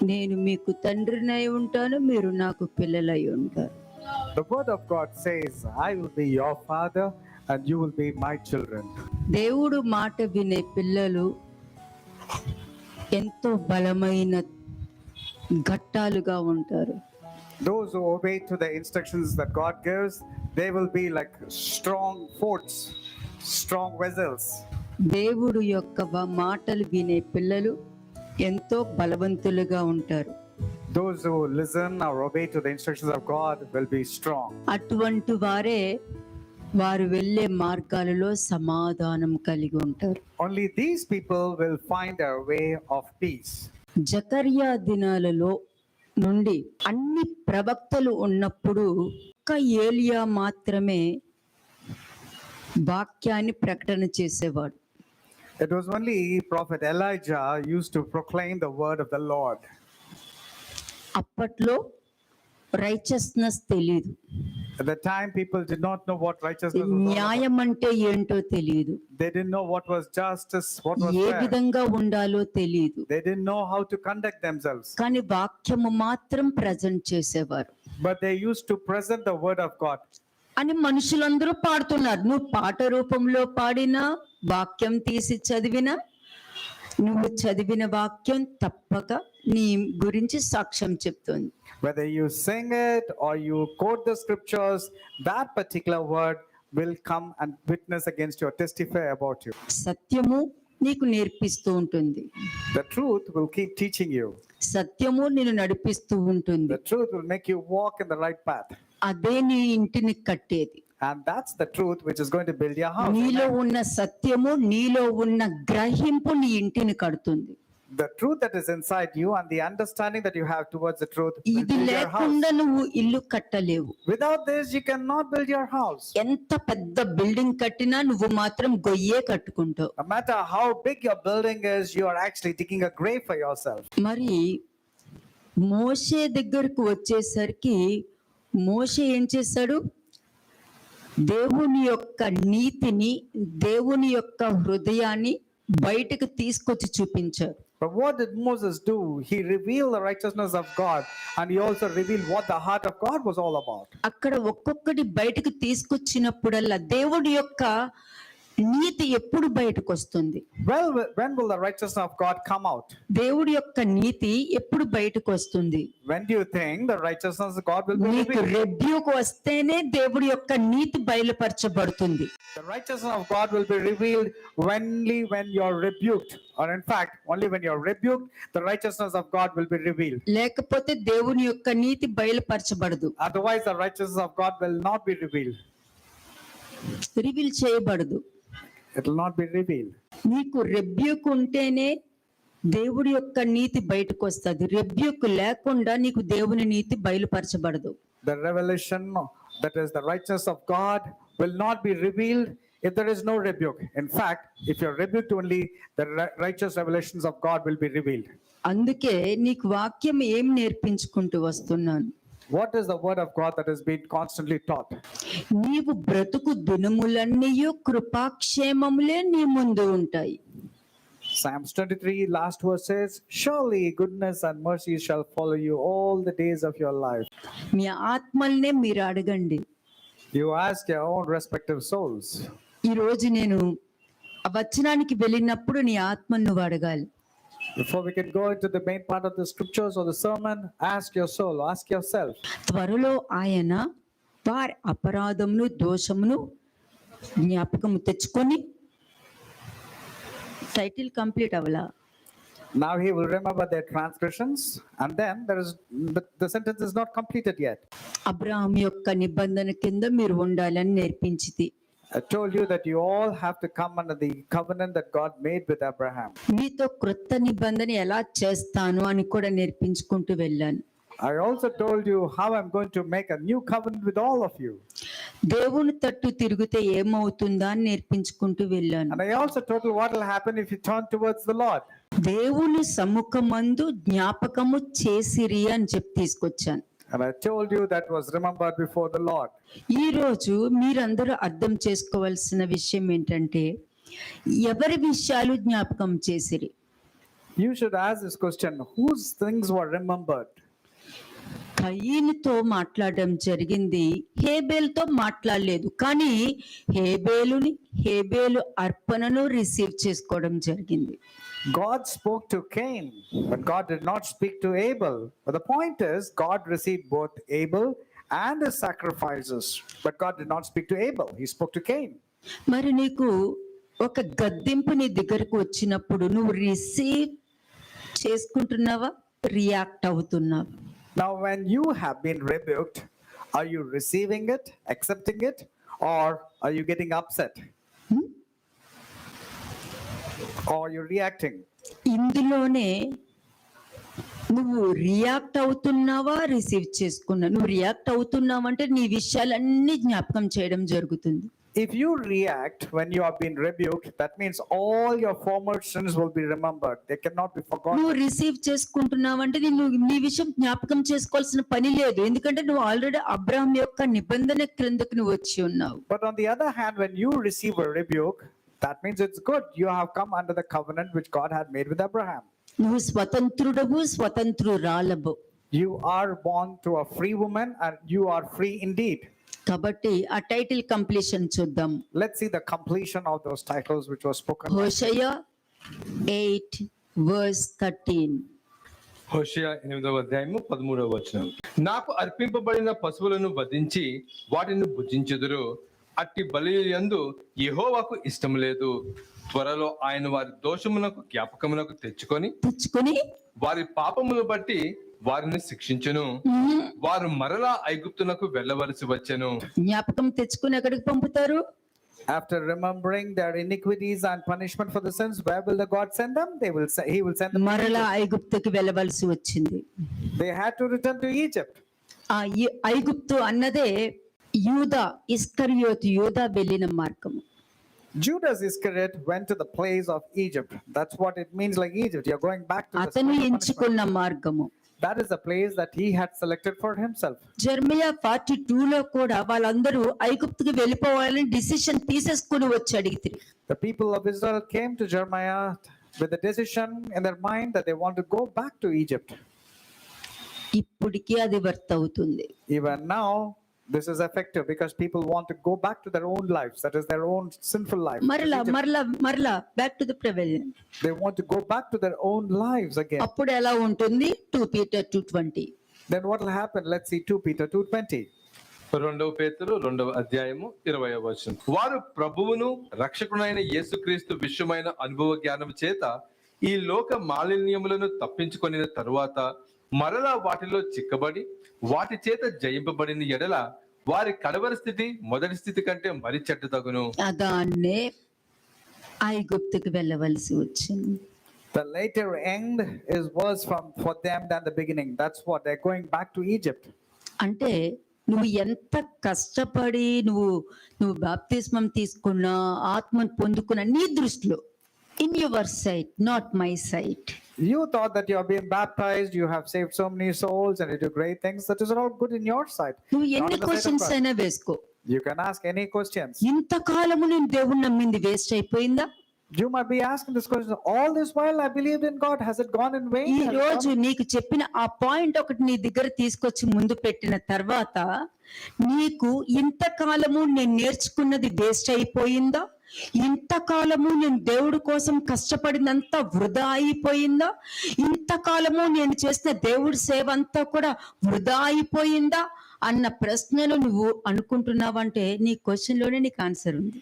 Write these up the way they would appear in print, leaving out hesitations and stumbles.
నేను మీకు తండ్రినై ఉంటాను, మీరు నాకు పిల్లలై ఉంటారు. The word of God says, I will be your father and you will be my children. దేవుడు మాట వినే పిల్లలు ఎంతో బలమైన ఘట్టాలుగా ఉంటారు. Those who obey to the instructions that God gives, they will be like strong forts, strong vessels. దేవుడు యొక్క మాటలు వినే పిల్లలు ఎంతో బలవంతులుగా ఉంటారు. Those who listen or obey to the instructions of God will be strong. అటువంటి వారే వారు వెళ్ళే మార్గాలలో సమాధానం కలిగి ఉంటారు. Only these people will find a way of peace. జకర్యా దినాలలో నుండి అన్ని ప్రవక్తలు ఉన్నప్పుడు ఒక్క ఏలియా మాత్రమే వాక్యాన్ని ప్రకటన చేసేవాడు. It was only Prophet Elijah used to proclaim the word of the Lord. అప్పట్లో రైచస్నెస్ తెలియదు. At the time, people did not know what righteousness was all about. న్యాయం అంటే ఏంటో తెలియదు. They didn't know what was justice, what was A fair. విధంగా ఉండాలో తెలియదు. They didn't know how to conduct themselves. కానీ వాక్యము మాత్రం ప్రజెంట్ చేసేవారు. But they used to present the word of God. అని మనుషులందరూ పాడుతున్నారు. నువ్వు పాట రూపంలో పాడినా, వాక్యం తీసి చదివినా, నువ్వు చదివిన వాక్యం తప్పక నీ గురించి సాక్ష్యం చెప్తుంది. Whether you sing it or you quote the scriptures, that particular word will come and witness against you or testify about you. సత్యము నీకు నేర్పిస్తూ ఉంటుంది. The truth will keep teaching you. సత్యము నిన్ను నడిపిస్తూ ఉంటుంది. The truth will make you walk in the right path. అదే నీ ఇంటిని కట్టేది. And that's the truth which is going to build your house. నీలో ఉన్న సత్యము, నీలో ఉన్న గ్రహింపు నీ ఇంటిని కడుతుంది. The truth that is inside you and the understanding that you have towards the truth will ఇది build your house. లేకుండా నువ్వు ఇల్లు కట్టలేవు. Without this, you cannot build your house. ఎంత పెద్ద బిల్డింగ్ కట్టినా నువ్వు మాత్రం గొయ్యే కట్టుకుంటావు. No matter how big your building is, you are actually digging a grave for yourself. మరి మోషే దగ్గరకు వచ్చేసరికి మోషే ఏం చేశాడు? దేవుని యొక్క నీతిని, దేవుని యొక్క హృదయాన్ని బయటకు తీసుకొచ్చి చూపించాడు. But what did Moses do? He revealed the righteousness of God, and he also revealed what the heart of God was all about. అక్కడ ఒక్కొక్కటి బయటకు తీసుకొచ్చినప్పుడల్లా దేవుడి యొక్క నీతి ఎప్పుడు బయటకు వస్తుంది? Well, when will the righteousness of God come out? దేవుడి యొక్క నీతి ఎప్పుడు బయటకు వస్తుంది? When do you think the righteousness of God will be నీకు revealed? రెబ్యూకు వస్తేనే దేవుడి యొక్క నీతి బయలుపరచబడుతుంది. The righteousness of God will be revealed only when you're rebuked, or in fact, only when you're rebuked, the righteousness of God will be revealed. లేకపోతే దేవుని యొక్క నీతి బయలుపరచబడదు, Otherwise, the righteousness of God will not be revealed. Reveal చేయబడదు. It will not be revealed. నీకు రెబ్యూకు ఉంటేనే దేవుడి యొక్క నీతి బయటకు వస్తుంది. రెబ్యూకు లేకుండా నీకు దేవుని నీతి బయలుపరచబడదు. The revelation, that is the righteousness of God, will not be revealed if there is no rebuke. In fact, if you're rebuked only, the righteous revelations of God will be revealed. అందుకే నీకు వాక్యం ఏం నేర్పించుకుంటూ వస్తున్నాను? What is the word of God that has been constantly taught? నీవు బ్రతుకు దినములన్నీయు కృపాక్షేమములే నీ ముందు ఉంటాయి. Psalms 23 last verse says, surely goodness and mercy shall follow you all the days of your life. మీ ఆత్మల్నే మీరు అడగండి. You ask your own respective souls. ఈ రోజు నేను ఆ వచనానికి వెళ్ళినప్పుడు నీ ఆత్మను నువ్వు అడగాలి. Before we can go into the main part of the scriptures or the sermon, ask your soul, ask yourself. త్వరలో ఆయన వారి అపరాధమును, దోషమును జ్ఞాపకము తెచ్చుకొని, టైటిల్ కంప్లీట్ అవ్వలా. Now he will remember their transgressions, and then the sentence is not completed yet. Abraham యొక్క నిబంధన కింద మీరు ఉండాలని నేర్పించింది. I told you that you all have to come under the covenant that God made with Abraham. మీతో క్రొత్త నిబంధన ఎలా చేస్తాను అని కూడా నేర్పించుకుంటూ వెళ్ళాను. I also told you how I'm going to make a new covenant with all of you. దేవుని తట్టు తిరిగితే ఏమవుతుందా అని నేర్పించుకుంటూ వెళ్ళాను. And I also told you what will happen if you turn towards the Lord. దేవుని సముఖమందు జ్ఞాపకము చేసిరి అని చెప్పి తీసుకొచ్చాను. And I told you that was remembered before the Lord. ఈ రోజు మీరందరూ అర్థం చేసుకోవాల్సిన విషయం ఏంటంటే, ఎవరి విషయాలు జ్ఞాపకం చేసిరి? You should ask this question, whose things were remembered? కయీనుతో మాట్లాడడం జరిగింది, హేబేలుతో మాట్లాడలేదు. కానీ హేబేలు అర్పణను రిసీవ్ చేసుకోవడం జరిగింది. God spoke to Cain, but God did not speak to Abel. But the point is, God received both Abel and his sacrifices, but God did not speak to Abel. He spoke to Cain. మరి నీకు ఒక గద్దింపు నీ దగ్గరకు వచ్చినప్పుడు నువ్వు receive చేసుకుంటున్నావా, react అవుతున్నావా? Now, when you have been rebuked, are you receiving it, accepting it, or are you getting upset? Or are you reacting? ఇందులోనే నువ్వు రియాక్ట్ అవుతున్నావా, రిసీవ్ చేసుకున్నా? నువ్వు రియాక్ట్ అవుతున్నావంటే నీ విషయాలన్నీ జ్ఞాపకం చేయడం జరుగుతుంది. If you react when you have been rebuked, that means all your former sins will be remembered. They cannot be forgotten. నువ్వు రిసీవ్ చేసుకుంటున్నావంటే నీ విషయం జ్ఞాపకం చేసుకోవాల్సిన పని లేదు. ఎందుకంటే నువ్వు ఆల్రెడీ అబ్రహాం యొక్క నిబంధన క్రిందకు నువ్వు వచ్చి ఉన్నావు. But on the other hand, when you receive a rebuke, that means it's good. You have come under the covenant which God had made with Abraham. నువ్వు స్వతంత్రుడవు, స్వతంత్రురాలవు. You are born to a free woman and you are free indeed. కాబట్టి ఆ title completion చూద్దాం. Let's see the completion of those titles which was spoken. హోషేయ 8:13. హోషేయ 8:13 నాకు అర్పింపబడిన పశువులను వధించి వాటిని భుజించెదరు. అట్టి బలియందు యెహోవాకు ఇష్టం లేదు. త్వరలో ఆయన వారి దోషమునకు జ్ఞాపకమునకు తెచ్చుకొని వారి పాపమును బట్టి వారిని శిక్షించును. వారు మరలా ఐగుప్తునకు వెళ్ళవలసి వచ్చెను. జ్ఞాపకం తెచ్చుకుని ఎక్కడికి పంపుతారు? After remembering their iniquities and punishment for the sins, where will the God send them? He will send them. మరలా ఐగుప్తుకి వెళ్ళవలసి వచ్చింది. They had to return to Egypt. ఆ ఐగుప్తు అన్నదే యూదా యూదా వెళ్ళిన మార్గము. Judas Iscariot went to the place of Egypt. That's what it means, like Egypt. You're going back to అతను the ఎంచుకున్న మార్గము. That is the place that he had selected for himself. Jeremiah 42లో కూడా వాళ్ళందరూ ఐగుప్తుకి వెళ్ళిపోవాలని డిసిషన్ తీసేసుకుని వచ్చి అడిగితే, The people of Israel came to Jeremiah with the decision in their mind that they want to go back to Egypt. ఇప్పటికీ అది worth అవుతుంది. Even now, this is effective because people want to go back to their own lives, that is their own sinful life. మరలా back to the prevalent. They want to go back to their own lives again. అప్పుడు ఎలా ఉంటుంది? 2 Peter 2:20. Then what will happen? Let's see 2 Peter 2:20. 2 పేతురు 2:20. వారు ప్రభువును రక్షకునైన యేసుక్రీస్తు విషయమైన అనుభవ జ్ఞానం చేత ఈ లోక మాలిన్యములను తప్పించుకొనిన తరువాత మరలా వాటిలో చిక్కబడి వాటి చేత జయింపబడిన ఎడల వారి కడవరి స్థితి మొదటి స్థితి కంటే మరి చెడ్డదగును. అదాన్నే ఐగుప్తుకి వెళ్ళవలసి వచ్చింది. The later end is worse for them than the beginning. That's what they're going back to Egypt. అంటే నువ్వు ఎంత కష్టపడి నువ్వు బాప్తిస్మం తీసుకున్నా, ఆత్మను పొందుకున్నా, నీ దృష్టిలో in your sight, not my sight. You thought that you are being baptized, you have saved so many souls and you do great things. That is all good in your sight. నువ్వు Not ఎన్ని in the sight of questions God. అయినా వేసుకో. You can ask any questions. ఇంతకాలము నేను దేవుణ్ణి నమ్మింది waste అయిపోయిందా? You might be asking this question, all this while I believed in God, has it gone in vain? ఈ రోజు నీకు చెప్పిన ఆ పాయింట్ ఒకటి నీ దగ్గర తీసుకొచ్చి ముందు పెట్టిన తర్వాత నీకు ఇంతకాలము నేను నేర్చుకున్నది వేస్ట్ అయిపోయిందా? ఇంతకాలము నేను దేవుడి కోసం కష్టపడినంత వృధా అయిపోయిందా? ఇంతకాలము నేను చేసిన దేవుడి సేవ అంతా కూడా వృధా అయిపోయిందా అన్న ప్రశ్నను నువ్వు అనుకుంటున్నావంటే నీ క్వశ్చన్ లోనే నీకు ఆన్సర్ ఉంది.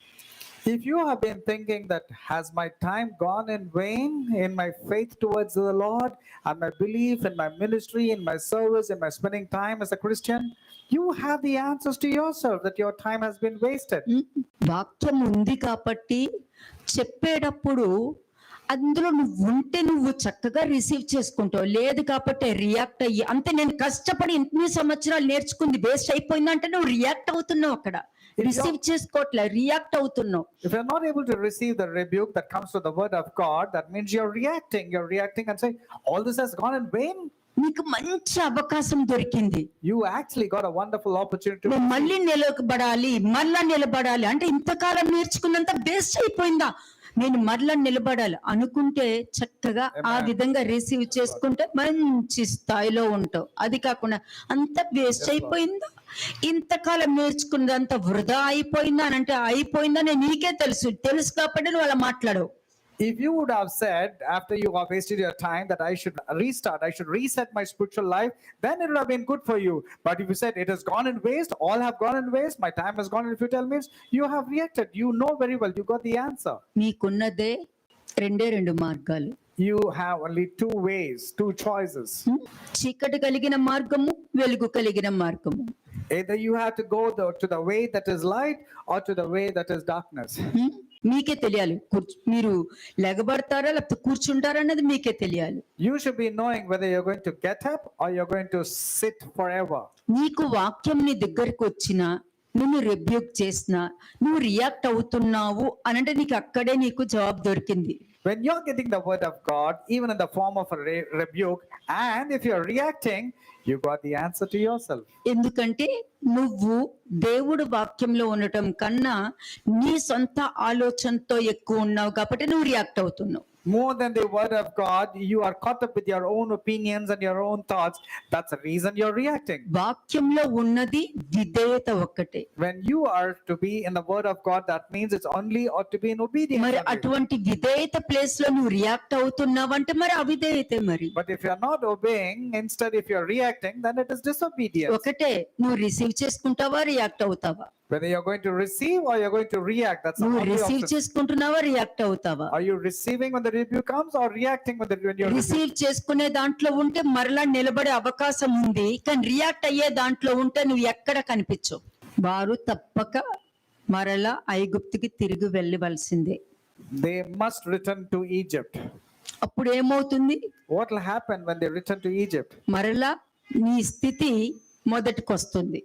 If you have been thinking that has my time gone in vain in my faith towards the Lord and my belief in my ministry, in my service, in my spending time as a Christian, you have the answers to yourself that your time has been wasted. వాక్యం ఉంది కాబట్టి చెప్పేటప్పుడు అందులో నువ్వు ఉంటే నువ్వు చక్కగా receive చేసుకుంటావు. లేదు కాబట్టి రియాక్ట్ అయ్యి అంతే, నేను కష్టపడి ఇన్ని సంవత్సరాలు నేర్చుకుంది వేస్ట్ అయిపోయిందంటే నువ్వు రియాక్ట్ అవుతున్నావు. అక్కడ రిసీవ్ చేసుకోవట్లే, రియాక్ట్ అవుతున్నావు. If you're not able to receive the rebuke that comes from the word of God, that means you're reacting and saying, all this has gone in vain. నీకు మంచి అవకాశం దొరికింది, You actually got a wonderful opportunity to నువ్వు మళ్ళీ మళ్ళా నిలబడాలి అంటే ఇంతకాలం నేర్చుకున్నంత వేస్ట్ అయిపోయిందా, నేను మరలా నిలబడాలి అనుకుంటే చక్కగా ఆ విధంగా రిసీవ్ చేసుకుంటే మంచి స్థాయిలో ఉంటావు. అది కాకుండా అంత వేస్ట్ అయిపోయిందా, ఇంతకాలం నేర్చుకున్నదంత వృధా అయిపోయిందా అని అంటే అయిపోయిందని నీకే తెలుసు కాబట్టి నువ్వు అలా మాట్లాడవు. If you would have said after you have wasted your time that I should reset my spiritual life, then it would have been good for you. But if you said it has gone in waste, all have gone in waste, my time has gone in futile means, you have reacted. You know very well, you got the answer. మీకున్నదే రెండు మార్గాలు. You have only two ways, two choices. చీకటి కలిగిన మార్గము, వెలుగు కలిగిన మార్గము. Either you have to go to the way that is light or to the way that is darkness. మీకే తెలియాలి, మీరు లెగబడతారా లేకపోతే కూర్చుంటారా అన్నది మీకే తెలియాలి. You should be knowing whether you're going to get up or you're going to sit forever. నీకు వాక్యం నీ దగ్గరకు వచ్చినా, నిన్ను రెబ్యూక్ చేసినా, నువ్వు రియాక్ట్ అవుతున్నావు అనంటే నీకు అక్కడే నీకు జవాబు దొరికింది. When you're getting the word of God, even in the form of a rebuke, and if you're reacting, you got the answer to yourself. ఎందుకంటే నువ్వు దేవుడు వాక్యంలో ఉండటం కన్నా నీ సొంత ఆలోచనతో ఎక్కువ ఉన్నావు కాబట్టి నువ్వు రియాక్ట్ అవుతున్నావు. More than the word of God, you are caught up with your own opinions and your own thoughts. That's the reason you're reacting. వాక్యంలో ఉన్నది విధేయత ఒక్కటే. When you are to be in the word of God, that means it's only ought to be in obedience. మరి only. అటువంటి విధేయత place లో నువ్వు react అవుతున్నావు అంటే మరి అవిధేయతే. మరి But if you're not obeying, instead if you're reacting, then it is disobedience. ఒకటే, నువ్వు రిసీవ్ చేసుకుంటావా రియాక్ట్ అవుతావా. Whether you're going to receive or you're going to react, that's the నువ్వు only రిసీవ్ option. చేసుకుంటున్నావా రియాక్ట్ అవుతావా. Are you receiving when the rebuke comes or reacting when you're receive చేసుకునే దాంట్లో ఉంటే మరలా నిలబడే అవకాశం ఉంది, కానీ రియాక్ట్ అయ్యే దాంట్లో ఉంటే నువ్వు ఎక్కడ కనిపించవు. వారు తప్పక మరలా ఐగుప్తుకి తిరిగి వెళ్ళవలసిందే. They must return to Egypt. అప్పుడు ఏమవుతుంది, What will happen when they return to Egypt? మరలా నీ స్థితి మొదటికి వస్తుంది.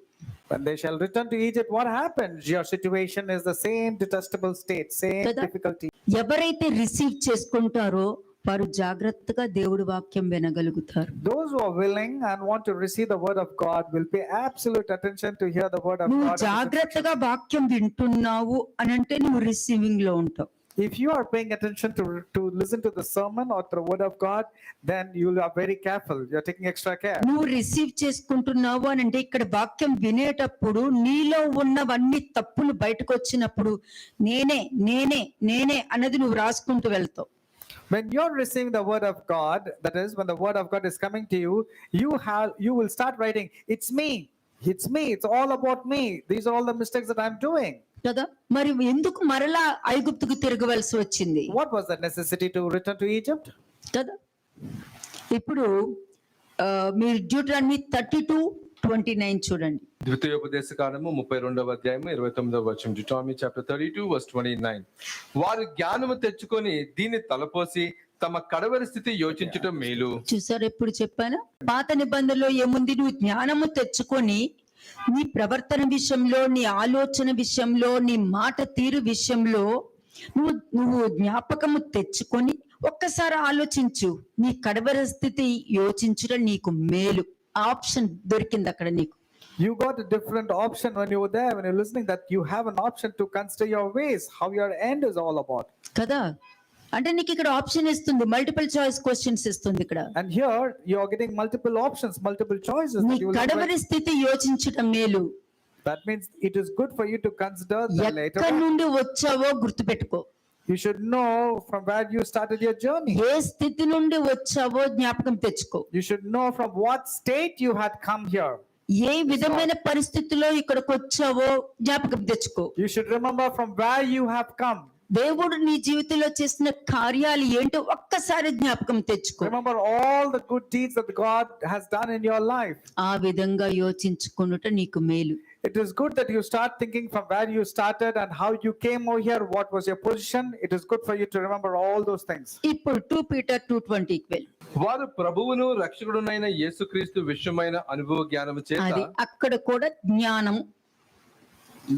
When they shall return to Egypt, what happens? Your situation is the same detestable state, same Kada. difficulty. ఎవరైతే receive చేసుకుంటారో వారు జాగ్రత్తగా దేవుడి వాక్యం వినగలుగుతారు. Those who are willing and want to receive the word of God will pay absolute attention to hear the word of నువ్వు God. జాగ్రత్తగా వాక్యం వింటున్నావు అని అంటే నువ్వు రిసీవింగ్ లో ఉంటావు. If you are paying attention to listen to the sermon or to the word of God, then you are very careful. You're taking extra care. నువ్వు రిసీవ్ చేసుకుంటున్నావు అని అంటే ఇక్కడ వాక్యం వినేటప్పుడు నీలో ఉన్నవన్నీ తప్పులు బయటకు వచ్చినప్పుడు నేనే నేనే నేనే అన్నది నువ్వు రాసుకుంటూ వెళ్తావు. When you're receiving the word of God, that is when the word of God is coming to you, you will start writing, it's me, it's all about me. These are all the mistakes that I'm doing. కదా, మరి ఎందుకు మరలా ఐగుప్తుకు తిరగవలసి వచ్చింది What was the necessity to return to Egypt? కదా. ఇప్పుడు మీరు Deuteronomy 32:29 చూడండి. ద్వితీయోపదేశకాండము 32వ అధ్యాయము 29వ వచనం. Deuteronomy chapter 32 verse 29. వారు జ్ఞానము తెచ్చుకొని దీన్ని తలపోసి తమ కడవరి స్థితి యోచించటం మేలు. చూసారు, ఎప్పుడు చెప్పాను, పాత నిబంధనలో ఏముంది, నువ్వు జ్ఞానము తెచ్చుకొని నీ ప్రవర్తన విషయంలో, నీ ఆలోచన విషయంలో, నీ మాట తీరు విషయంలో నువ్వు జ్ఞాపకము తెచ్చుకొని ఒక్కసారి ఆలోచించు, నీ కడవరి స్థితి యోచించడం నీకు మేలు. ఆప్షన్ దొరికింది అక్కడ నీకు. You got a different option when you were there, when you're listening, that you have an option to consider your ways, how your end is all about. కదా, అంటే నీకు ఇక్కడ ఆప్షన్ ఇస్తుంది, మల్టిపుల్ చాయిస్ క్వశ్చన్స్ ఇస్తుంది ఇక్కడ. And here you are getting multiple options, multiple choices. నీ that you will కడవరి స్థితి యోచించడం మేలు. That means it is good for you to consider the later ఎక్కడి on. నుండి వచ్చావో గుర్తుపెట్టుకో. You should know from where you started your journey. ఏ స్థితి నుండి వచ్చావో జ్ఞాపకం తెచ్చుకో. You should know from what state you had come here. ఏ విధమైన పరిస్థితిలో ఇక్కడికి వచ్చావో జ్ఞాపకం తెచ్చుకో. You should remember from where you have come. దేవుడు నీ జీవితంలో చేసిన కార్యాలు ఏంటో ఒక్కసారి జ్ఞాపకం తెచ్చుకో. Remember all the good deeds that God has done in your life. ఆ విధంగా యోచించుకొనుట నీకు మేలు. It is good that you start thinking from where you started and how you came over here, what was your position. It is good for you to remember all those things. ఇప్పుడు 2 Peter 2:20కి వెళ్ళి వారు ప్రభువును రక్షకుడునైన యేసుక్రీస్తు విషయమైన అనుభవ జ్ఞానము చేత అది అక్కడ కూడా జ్ఞానం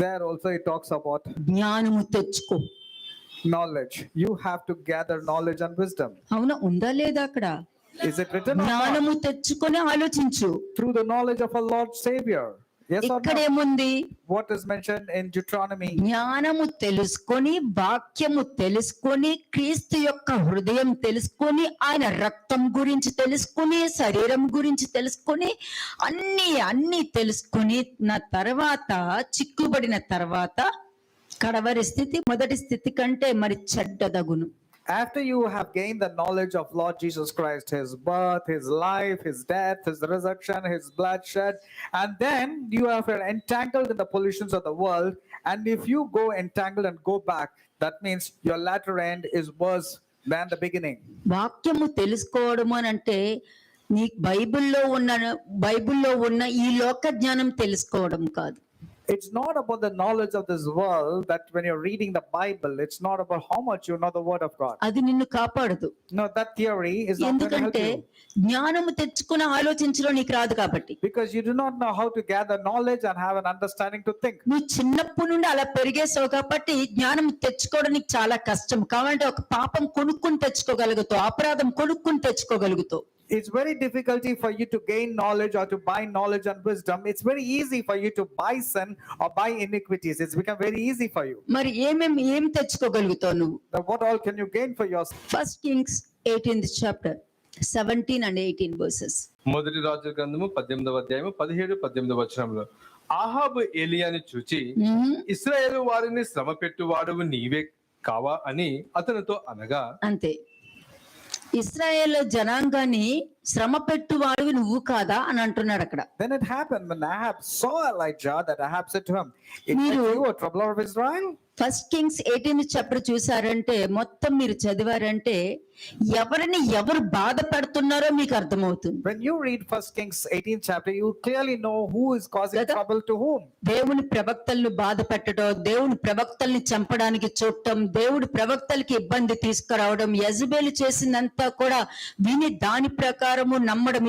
There also it talks about జ్ఞానము తెచ్చుకో. knowledge. You have to gather knowledge and wisdom. అవునా, ఉందా లేదా అక్కడ? Is it written or not? జ్ఞానము తెచ్చుకొని ఆలోచించు. Through the knowledge of our Lord Savior. Yes or ఇక్కడ no? ఏముంది? What is mentioned in Deuteronomy? జ్ఞానము తెలుసుకొని, వాక్యము తెలుసుకొని, క్రీస్తు యొక్క హృదయం తెలుసుకొని, ఆయన రక్తం గురించి తెలుసుకొని, శరీరం గురించి తెలుసుకొని, అన్ని తెలుసుకొని నా తర్వాత చిక్కుబడిన తర్వాత కడవరి స్థితి మొదటి స్థితి కంటే మరి చెడ్డదగును. After you have gained the knowledge of Lord Jesus Christ, his birth, his life, his death, his resurrection, his bloodshed, and then you have entangled in the pollutions of the world, and if you go entangled and go back, that means your latter end is worse than the beginning. వాక్యము తెలుసుకోవడం అని అంటే నీ బైబిల్లో ఉన్న ఈ లోక జ్ఞానం తెలుసుకోవడం కాదు. It's not about the knowledge of this world, that when you're reading the Bible, it's not about how much you know the word of God. అది నిన్ను కాపాడదు. No, that theory is not going to help ఎందుకంటే you. జ్ఞానము తెచ్చుకుని ఆలోచించడం నీకు రాదు కాబట్టి. Because you do not know how to gather knowledge and have an understanding to think. నువ్వు చిన్నప్పటి నుండి అలా పెరిగేసావు కాబట్టి జ్ఞానం తెచ్చుకోవడం నీకు చాలా కష్టం. కావాలంటే ఒక పాపం కొనుక్కుని తెచ్చుకోగలుగుతావు, అపరాధం కొనుక్కుని తెచ్చుకోగలుగుతావు. It's very difficult for you to gain knowledge or to buy knowledge and wisdom. It's very easy for you to buy sin or buy iniquities. It's become very easy for you. మరి ఏం తెచ్చుకోగలుగుతావు నువ్వు? Now, what all can you gain for yourself? 1 Kings 18th chapter 17 and 18 verses. మొదటి రాజుల గ్రంథము 18వ అధ్యాయము 17-18 వచనంలో ఆహాబు ఏలియాని చూచి ఇశ్రాయేలు వారిని శ్రమ పెట్టువాడవు నీవే కావా అని అతనితో అనగా, అంతే, ఇశ్రాయేల్ జనాంగాన్ని శ్రమ పెట్టువాడివి నువ్వు కాదా అని అంటున్నాడు అక్కడ. Then it happened when Ahab saw Elijah that Ahab said to him, "Is Meeru- you a troubler of Israel?" 1 Kings 18th chapter చూసారంటే మొత్తం మీరు చదివారంటే ఎవరు బాధ పెడుతున్నారో మీకు అర్థమవుతుంది. When you read 1 Kings 18th chapter, you clearly know who is causing Kada- trouble to whom. దేవుని ప్రవక్తలను బాధ పెట్టడం, దేవుని ప్రవక్తల్ని చంపడానికి చూడటం, దేవుడి ప్రవక్తలకి ఇబ్బంది తీసుకురావడం, యెజబెలు చేసిందంతా కూడా విని దాని ప్రకారము నమ్మడం,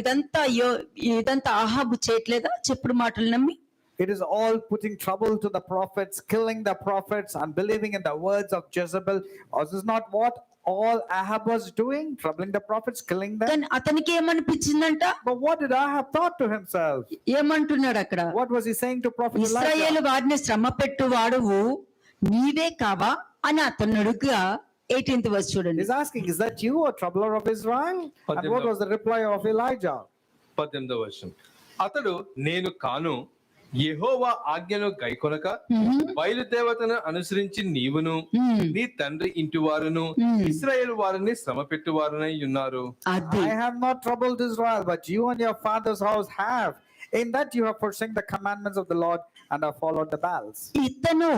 ఇదంతా ఆహాబు చేయట్లేదా చెప్పుడు మాటలు నమ్మి? It is all putting trouble to the prophets, killing the prophets, and believing in the words of Jezebel. Or this is not what all Ahab was doing, troubling the prophets, killing them. కానీ అతనికి ఏమనిపించిందంట? But what did Ahab thought to himself? ఏమంటున్నాడు అక్కడ? What was he saying to prophet ఇశ్రాయేలు Elijah? వారిని శ్రమ పెట్టువాడువు నీవే కావా అని అతను అడుగుగా 18th verse చూడండి. He's asking, "Is that you, a troubler of Israel?" And what was the reply of Elijah? 18వ వచనం, అతడు నేను కాను, యెహోవా ఆజ్ఞను గైకొనక బయలుదేవతను అనుసరించి నీవును నీ తండ్రి ఇంటి వారును ఇశ్రాయేలు వారిని శ్రమ పెట్టువారునై ఉన్నారు. అది "I have not troubled Israel, but you and your father's house have. In that you have forsaken the commandments of the Lord and have followed the Baals." ఇతను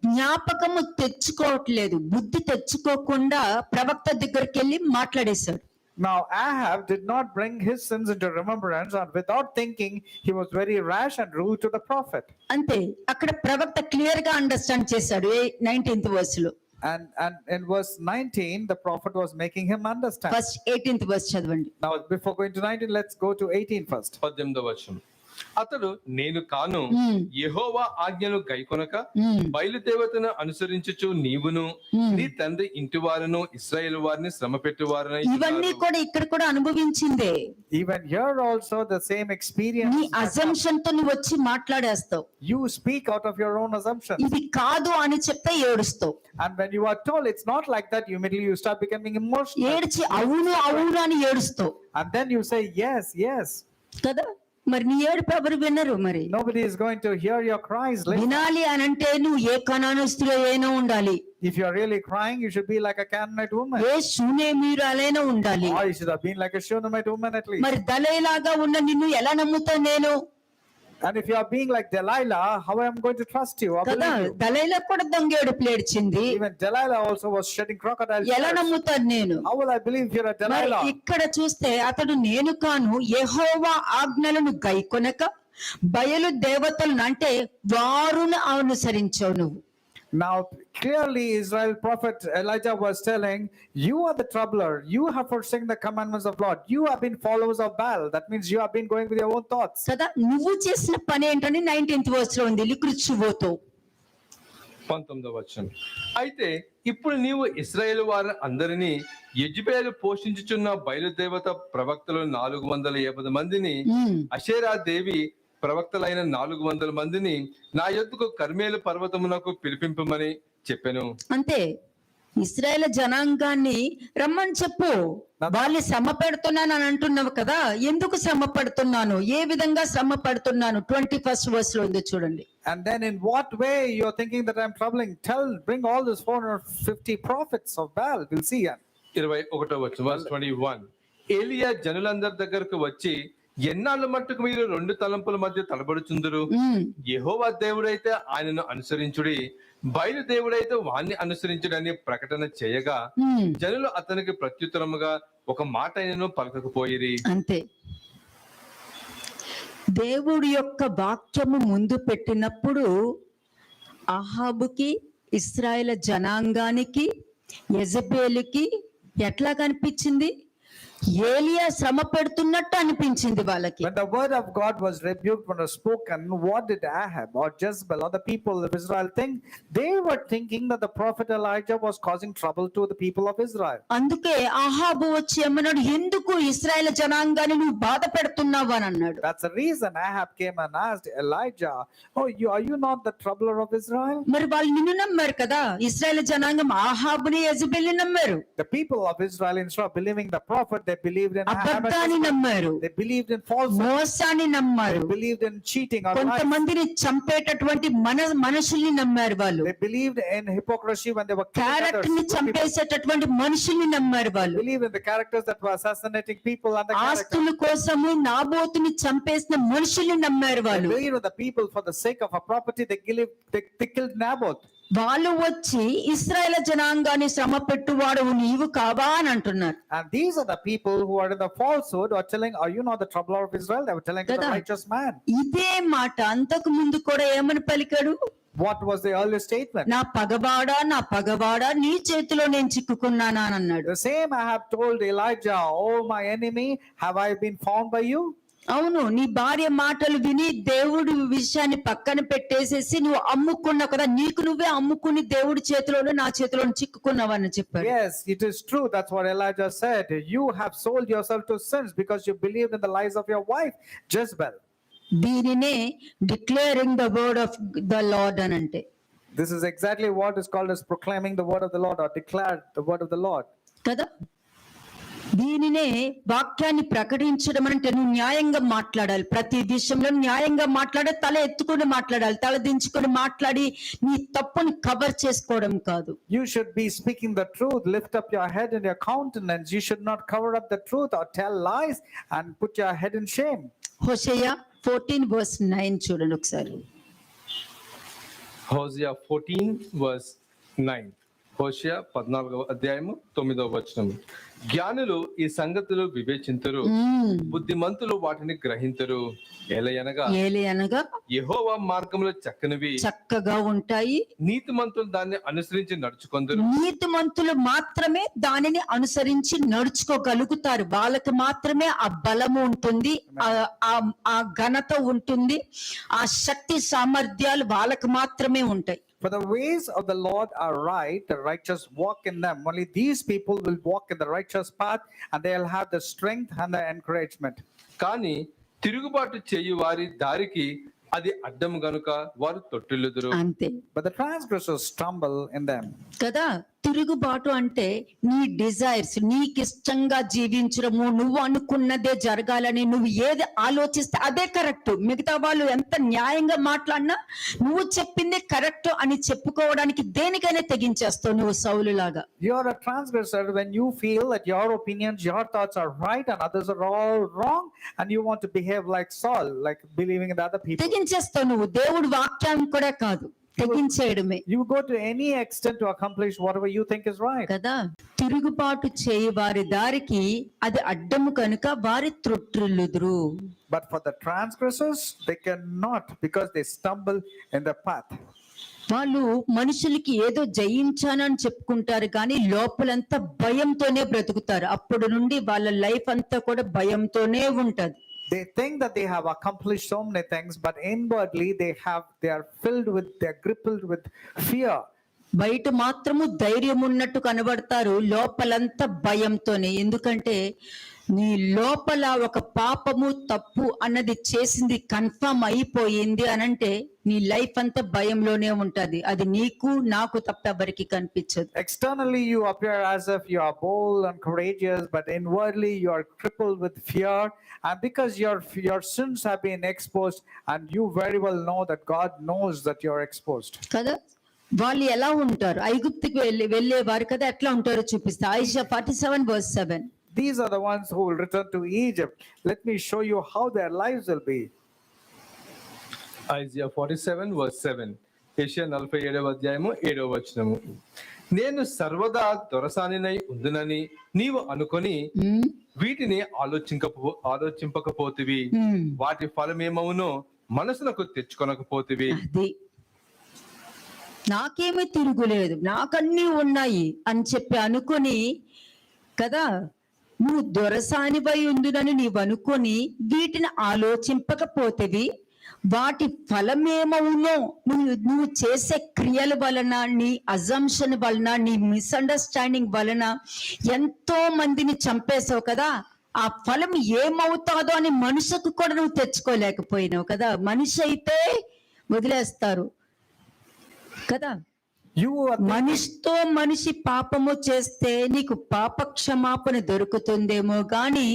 జ్ఞాపకము తెచ్చుకోవట్లేదు, బుద్ధి తెచ్చుకోకుండా ప్రవక్త దగ్గరికి వెళ్ళి మాట్లాడేశాడు. Now Ahab did not bring his sins into remembrance, and without thinking he was very rash and rude to the prophet. అంతే, అక్కడ ప్రవక్త క్లియర్ గా అండర్స్టాండ్ చేశాడు 19th verse లో. And in verse 19 the prophet was making him understand. First 18th verse చదవండి. Now before going to 19, let's go to 18 first. 18వ వచనం, అతడు నేను కాను, యెహోవా ఆజ్ఞను గైకొనక బయలుదేవతను అనుసరించుచు నీవును నీ తండ్రి ఇంటి వారును ఇశ్రాయేలు వారిని శ్రమ పెట్టువారునై ఇవన్నీ ఉన్నారు. కూడా ఇక్కడ కూడా అనుభవించిందే. Even here also the same experience. నీ అజంప్షన్ తో నువ్వు వచ్చి మాట్లాడేస్తావు. You speak out of your own assumptions. ఇది కాదు అని చెప్తే ఏడుస్తావు. And when you are told it's not like that, immediately you start becoming emotional. ఏడ్చి అవును అవును అని ఏడుస్తావు And then you say yes, yes. కదా. మరి నీ ఏడుపు ఎవరు వినరు. మరి Nobody is going to hear your cries later. వినాలి అని అంటే నువ్వు ఏ కనానస్తులో అయినా ఉండాలి, If you are really crying, you should be like a Canaanite woman. ఏ శూనేమీరాలైనా ఉండాలి. Or you should have been like a Shunammite woman at least. మరి దళైలాగా ఉన్న నిన్ను ఎలా నమ్ముతా నేను? And if you are being like Delilah, how I am going to trust you or కదా, believe you? దళైలా కూడా దొంగేడుపులు ఏడ్చింది. Even Delilah also was shedding crocodile ఎలా tears. నమ్ముతాను నేను? How will I believe you're a మరి Delilah? ఇక్కడ చూస్తే అతడు నేను కాను, యెహోవా ఆజ్ఞలను గైకొనక బయలు దేవతలను అంటే వారును అనుసరించావు నువ్వు. Now, clearly, Israel prophet Elijah was telling, you are the troubler. You have forsaken the commandments of Lord. You have been followers of Baal. That means you have been going with your own thoughts. కదా, నువ్వు చేసిన పని ఏంటని 19th verse లో ఉంది, లికృచ్చువోతో. 19వ వచనం. అయితే ఇప్పుడు నీవు ఇశ్రాయేలు వారి అందరినీ యెజబెలు పోషించుచున్న బయలుదేవత ప్రవక్తలు 450 మందిని, అషేరా దేవి ప్రవక్తలైన 400 మందిని నా యొద్దకు కర్మేలు పర్వతమునకు పిలిపింపమని చెప్పెను. అంతే, ఇశ్రాయేల్ జనాంగాన్ని రమ్మని చెప్పు. వాళ్ళు శ్రమ పెడుతున్నాను అని అంటున్నావు కదా, ఎందుకు శ్రమ పడుతున్నాను, ఏ విధంగా శ్రమ పడుతున్నాను, 21st verse లో ఉంది చూడండి. And then in what way you're thinking that I'm troubling? Bring all these 450 prophets of Baal. We'll see. 21వ వచనం, verse 21. ఏలియా జనులందరి దగ్గరకు వచ్చి, ఎన్నాళ్ళ మట్టుకు మీరు 2 తలంపుల మధ్య తలబడుచుందురు? యెహోవా దేవుడైతే ఆయనను అనుసరించుడి, బయలు దేవుడైతే వాణ్ణి అనుసరించుడని ప్రకటన చేయగా జనులు అతనికి ప్రత్యుత్తరముగా ఒక మాట అయినను పలకకపోయిరి. అంతే, దేవుడి యొక్క వాక్యము ముందు పెట్టినప్పుడు అహాబుకి, ఇశ్రాయేల్ జనాంగానికి, యెజబెలుకి ఎట్లా కనిపించింది? ఏలియా శ్రమ పెడుతున్నట్టు అనిపించింది వాళ్ళకి. When the word of God was rebuked, when it was spoken, what did Ahab or Jezebel or the people of Israel think? They were thinking that the prophet Elijah was causing trouble to the people of Israel. అందుకే అహాబు వచ్చి ఏమన్నాడు, ఎందుకు ఇశ్రాయేల్ జనాంగాన్ని నువ్వు బాధ పెడుతున్నావు అని అన్నాడు. That's the reason Ahab came and asked Elijah, "Oh, are you not the troubler of Israel?" మరి వాళ్ళు నిన్ను నమ్మారు కదా, ఇశ్రాయేల్ జనాంగం అహాబుని యెజబెల్ని నమ్మారు. The people of Israel, instead of believing the prophet, they believed in Ahab. అబద్ధాన్ని నమ్మారు, They believed in falsehood. మోసాన్ని నమ్మారు, They believed in cheating or lies. కొంతమందిని చంపేటటువంటి మనుషుల్ని నమ్మారు వాళ్ళు. They believed in hypocrisy when they were killing character ని others. చంపేసేటటువంటి మనుషుల్ని నమ్మారు వాళ్ళు. Believed in the characters that were assassinating people and the characters. ఆస్తుల కోసము నాబోతుని చంపేసిన మనుషుల్ని నమ్మారు They వాళ్ళు. believed in the people for the sake of a property. They killed Naboth. వాళ్ళు వచ్చి ఇశ్రాయేల్ జనాంగాన్ని శ్రమ పెట్టువాడు నీవు కావా అని అంటున్నారు. And these are the people who are in the falsehood or telling, are you not the troubler of Israel? They were telling to the righteous man. ఇదే మాట అంతకు ముందు కూడా ఏమని పలికాడు? What was the earlier statement? నా పగవాడా నీ చేతిలో నేను చిక్కుకున్నానా అని అన్నాడు. The same I have told Elijah, oh my enemy, have I been found by you? అవును, నీ భార్య మాటలు విని దేవుడి విషయాన్ని పక్కన పెట్టేసేసి నువ్వు అమ్ముకున్నావు కదా, నీకు నువ్వే అమ్ముకుని దేవుడి చేతిలోనే నా చేతిలో చిక్కుకున్నావని చెప్పాడు. Yes, it is true. That's what Elijah said. You have sold yourself to sins because you believed in the lies of your wife, Jezebel. దీనినే declaring the word of the lord అని అంటే. This is exactly what is called as proclaiming the word of the Lord or declare the word of the Lord. కదా, దీనినే వాక్యాన్ని ప్రకటించడం అంటే నువ్వు న్యాయంగా మాట్లాడాలి, ప్రతి విషయంలో న్యాయంగా మాట్లాడాలి, తల ఎత్తుకొని మాట్లాడాలి, తల దించుకొని మాట్లాడి నీ తప్పుని కవర్ చేసుకోవడం కాదు. You should be speaking the truth, lift up your head and your countenance. You should not cover up the truth or tell lies and put your head in shame. హోషేయ 14 verse 9 చూడండి ఒకసారి. హోషేయ 14 verse 9. హోషేయ 14వ అధ్యాయము 9వ వచనం. జ్ఞానులు ఈ సంగతులు వివేచింతురు, బుద్ధిమంతులు వాటిని గ్రహింతురు. ఏలయనగా యెహోవా మార్గములు చక్కగా ఉంటాయి, నీతిమంతులు దాన్ని అనుసరించి నడుచుకొందురు. నీతిమంతులు మాత్రమే దానిని అనుసరించి నడుచుకోగలుగుతారు, వాళ్ళకి మాత్రమే ఆ బలము ఉంటుంది, ఆ ఘనత ఉంటుంది, ఆ శక్తి సామర్థ్యాలు వాళ్ళకి మాత్రమే ఉంటాయి. For the ways of the Lord are right, the righteous walk in them. Only these people will walk in the righteous path and they'll have the strength and the encouragement. కానీ తిరుగుబాటు చేయు వారి దారికి అది అడ్డం గనుక వారు తొట్టిల్లుదురు. అంతే. But the transgressors stumble in them. కదా, తిరుగుబాటు అంటే నీ డిజైర్స్, నీకు ఇష్టంగా జీవించడము, నువ్వు అనుకున్నదే జరగాలని నువ్వు ఏది ఆలోచిస్తే అదే కరెక్ట్. మిగతా వాళ్ళు ఎంత న్యాయంగా మాట్లాడినా నువ్వు చెప్పిందే కరెక్ట్ అని చెప్పుకోవడానికి దేనికైనా తెగించేస్తావు నువ్వు సౌలులాగా. You're a transgressor when you feel that your opinions, your thoughts are right and others are all wrong, and you want to behave like Saul, like believing in the other people. తెగించేస్తావు నువ్వు, దేవుడి వాక్యాన్ని కూడా కాదు. తెగించేయడమే You go to any extent to accomplish whatever you think is right. కదా. తిరుగుబాటు చేయి వారి దారికి అది అడ్డము కనుక వారి త్రొట్టిల్లుదురు. But for the transgressors, they cannot, because they stumble in the path. వాళ్ళు మనుషులకి ఏదో జయించానని చెప్పుకుంటారు కానీ లోపలంతా భయంతోనే బ్రతుకుతారు. అప్పుడు నుండి వాళ్ళ లైఫ్ అంతా కూడా భయంతోనే ఉంటది. They think that they have accomplished so many things, but inwardly they are filled with, they are crippled with fear. బయట మాత్రము ధైర్యం ఉన్నట్టు కనబడతారు, లోపలంతా భయంతోనే. ఎందుకంటే నీ లోపల ఒక పాపము తప్పు అన్నది చేసింది కన్ఫర్మ్ అయిపోయింది అనంటే నీ లైఫ్ అంతా భయంలోనే ఉంటది. అది నీకు నాకు తప్ప ఎవరికి కనిపించదు. Externally you appear as if you are bold and courageous, but inwardly you are crippled with fear, and because your sins have been exposed, and you very well know that God knows that you are exposed. కదా. వాళ్ళు ఎలా ఉంటారు, ఐగుప్తుకి వెళ్ళేవారు కదా, ఎట్లా ఉంటారో చూపిస్తా. Eicher 47:7. These are the ones who will return to Egypt. Let me show you how their lives will be. Isaiah 47:7. యెషయా 47:7. నేను సర్వదా దొరసానినై ఉందునని నీవు అనుకొని వీటిని ఆలోచింపకపోతివి, వాటి ఫలమేమవునో మనసునకు తెచ్చుకొనకపోతివి. అది నాకేమీ తిరుగులేదు, నాకన్నీ ఉన్నాయి అని చెప్పి అనుకొని కదా, నువ్వు దొరసానిపై ఉందునని నీవు అనుకొని వీటిని ఆలోచింపకపోతేవి, వాటి ఫలమేమవునో నువ్వు చేసే క్రియల వలన, నీ అజంప్షన్ వలన, నీ మిస్అండర్స్టాండింగ్ వలన ఎంతో మందిని చంపేశావు కదా. ఆ ఫలం ఏమవుతాదో అని మనసుకు కూడా నువ్వు తెచ్చుకోలేకపోయినావు కదా. మనిషి అయితే వదిలేస్తారు కదా. మనిషితో మనిషి పాపము చేస్తే నీకు పాప క్షమాపణ దొరుకుతుందేమో గాని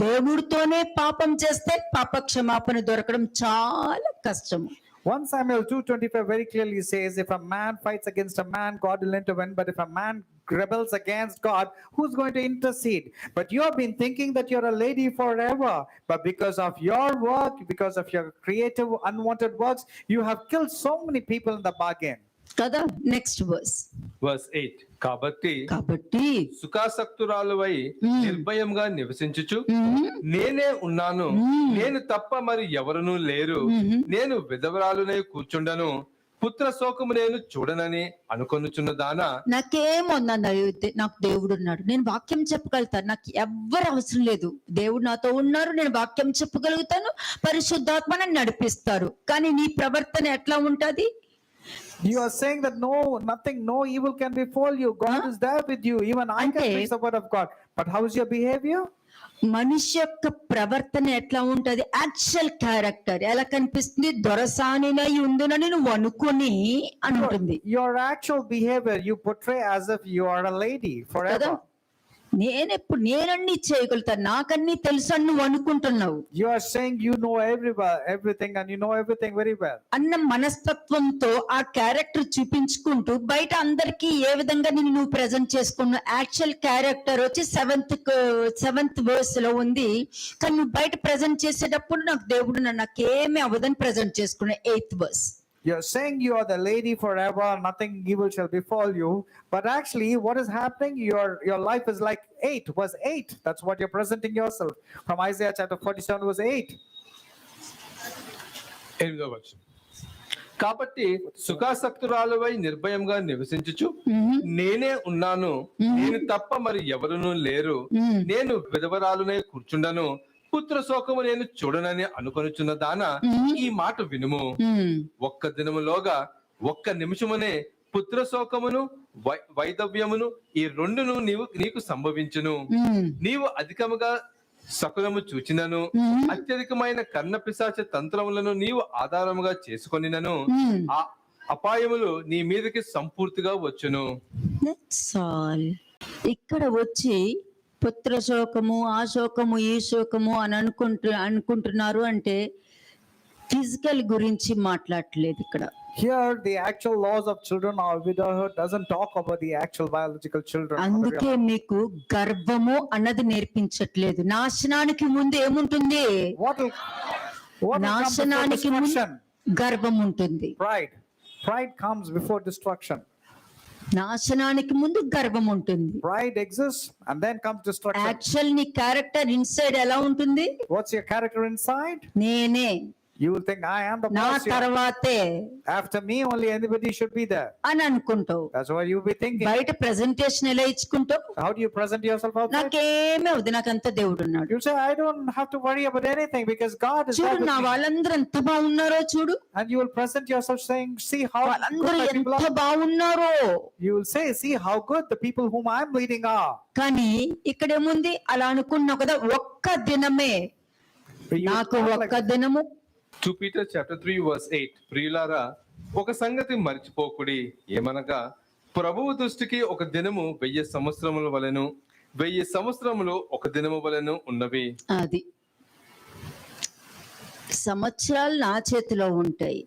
దేవుడితోనే పాపం చేస్తే పాప క్షమాపణ దొరకడం చాలా కష్టము. 1 Samuel 2:25 very clearly says, if a man fights against a man, God will intervene, but if a man rebels against God, who's going to intercede? But you have been thinking that you're a lady forever, but because of your work, because of your creative unwanted works, you have killed so many people in the bargain. కదా. Next verse. Verse 8. కాబట్టి సుఖాసక్తురాలువై నిర్భయంగా నివసించుచు నేనే ఉన్నాను, నేను తప్ప మరి ఎవరునూ లేరు, నేను విధవరాలునై కూర్చుండను, పుత్ర శోకము నేను చూడనని అనుకొనుచున్న దానా. నాకేమొందన్న, నాకు దేవుడు ఉన్నాడు, నేను వాక్యం చెప్పగలుగుతాను, నాకు ఎవ్వరు అవసరం లేదు, దేవుడు నాతో ఉన్నారు, నేను వాక్యం చెప్పగలుగుతాను, పరిశుద్ధాత్మ నన్ను నడిపిస్తారు. కానీ నీ ప్రవర్తన ఎట్లా ఉంటది? You are saying that no evil can befall you. God is there with you. Even I can preach the word of God. But how is your behavior? మనిషి యొక్క ప్రవర్తన ఎట్లా ఉంటది? యాక్చువల్ క్యారెక్టర్ ఎలా కనిపిస్తుంది? దొరసానినై ఉందునని నువ్వు అనుకుని అని ఉంటుంది. Your actual behavior, you portray as if you are a lady forever. నేనన్నీ చేయగలుగుతాను, నాకన్నీ తెలుసు అని నువ్వు అనుకుంటున్నావు. You are saying you know everything and you know everything very well. అన్న మనస్తత్వంతో ఆ క్యారెక్టర్ చూపించుకుంటూ బయట అందరికి ఏ విధంగా నువ్వు ప్రెజెంట్ చేసుకున్నావు. యాక్చువల్ క్యారెక్టర్ వచ్చి 7th verse లో ఉంది, కానీ నువ్వు బయట ప్రెజెంట్ చేసేటప్పుడు నాకు దేవుడు నాకేమీ అవ్వదని ప్రెజెంట్ చేసుకున్నా. 8th verse. You're saying you are the lady forever, nothing evil shall befall you, but actually what is happening, your life is like 8, verse 8. That's what you're presenting yourself from Isaiah chapter 47 verse 8. కాబట్టి సుఖాసక్తురాలువై నిర్భయంగా నివసించుచు నేనే ఉన్నాను, నేను తప్ప మరి ఎవరునూ లేరు, నేను విధవరాలునే కూర్చుండను, పుత్ర శోకము నేను చూడనని అనుకొనుచున్న దానా, ఈ మాట వినుము. ఒక్క దినములోగా, ఒక్క నిమిషమునే పుత్ర శోకమును వైధవ్యమును ఈ రెండును నీకు సంభవించును. నీవు అధికముగా శకునము చూచినను, అత్యధికమైన కర్ణ పిశాచ తంత్రములను నీవు ఆధారముగా చేసుకొనినను, ఆ అపాయములు నీ మీదకి సంపూర్తిగా వచ్చును. ఇక్కడ వచ్చి పుత్ర శోకము, ఆ శోకము, ఈ శోకము అని అనుకుంటున్నారు అంటే ఫిజికల్ గురించి మాట్లాడలేదు ఇక్కడ. Here the actual laws of children or widowhood doesn't talk about the actual biological children. అందుకే మీకు గర్భము అన్నది నేర్పించట్లేదు. నాశనానికి ముందు ఏముంటుంది? What will నాశనానికి ముందు గర్భం ఉంటుంది. Pride. Pride comes before destruction. నాశనానికి ముందు గర్వం ఉంటుంది. Pride exists and then comes destruction. Actual నీ క్యారెక్టర్ ఇన్సైడ్ ఎలా ఉంటుంది? What's your character inside? నేనే, You will think, I am the నా boss here. తర్వాతే After me, only anybody should be there. అని అనుకుంటావు. That's what you'll be thinking. బయట presentation ఎలా ఇచ్చుకుంటావు? How do you present yourself outside? నాకేమీ అవుతుంది, నాకంత దేవుడు ఉన్నాడు. You say, I don't have to worry about anything because God is there చూడు with నా me. వాళ్ళందరూ ఎంత బాగున్నారో చూడు, And you will present yourself saying, see how good వాళ్ళందరూ my people ఎంత are. బాగున్నారో. You will say, see how good the people whom I'm leading are. కానీ ఇక్కడేముంది? అలా అనుకున్నావు కదా, ఒక్క దినమే, But you నాకు talk like ఒక్క దినము. 2 Peter chapter 3 verse 8 ప్రియులారా ఒక సంగతి మర్చిపోకుడి, ఏమనగా ప్రభువు దృష్టికి ఒక దినము 1000 సంవత్సరముల వలెను 1000 సంవత్సరములు ఒక దినము వలెను ఉన్నవి. అది సంవత్సరాలు నా చేతిలో ఉంటాయి,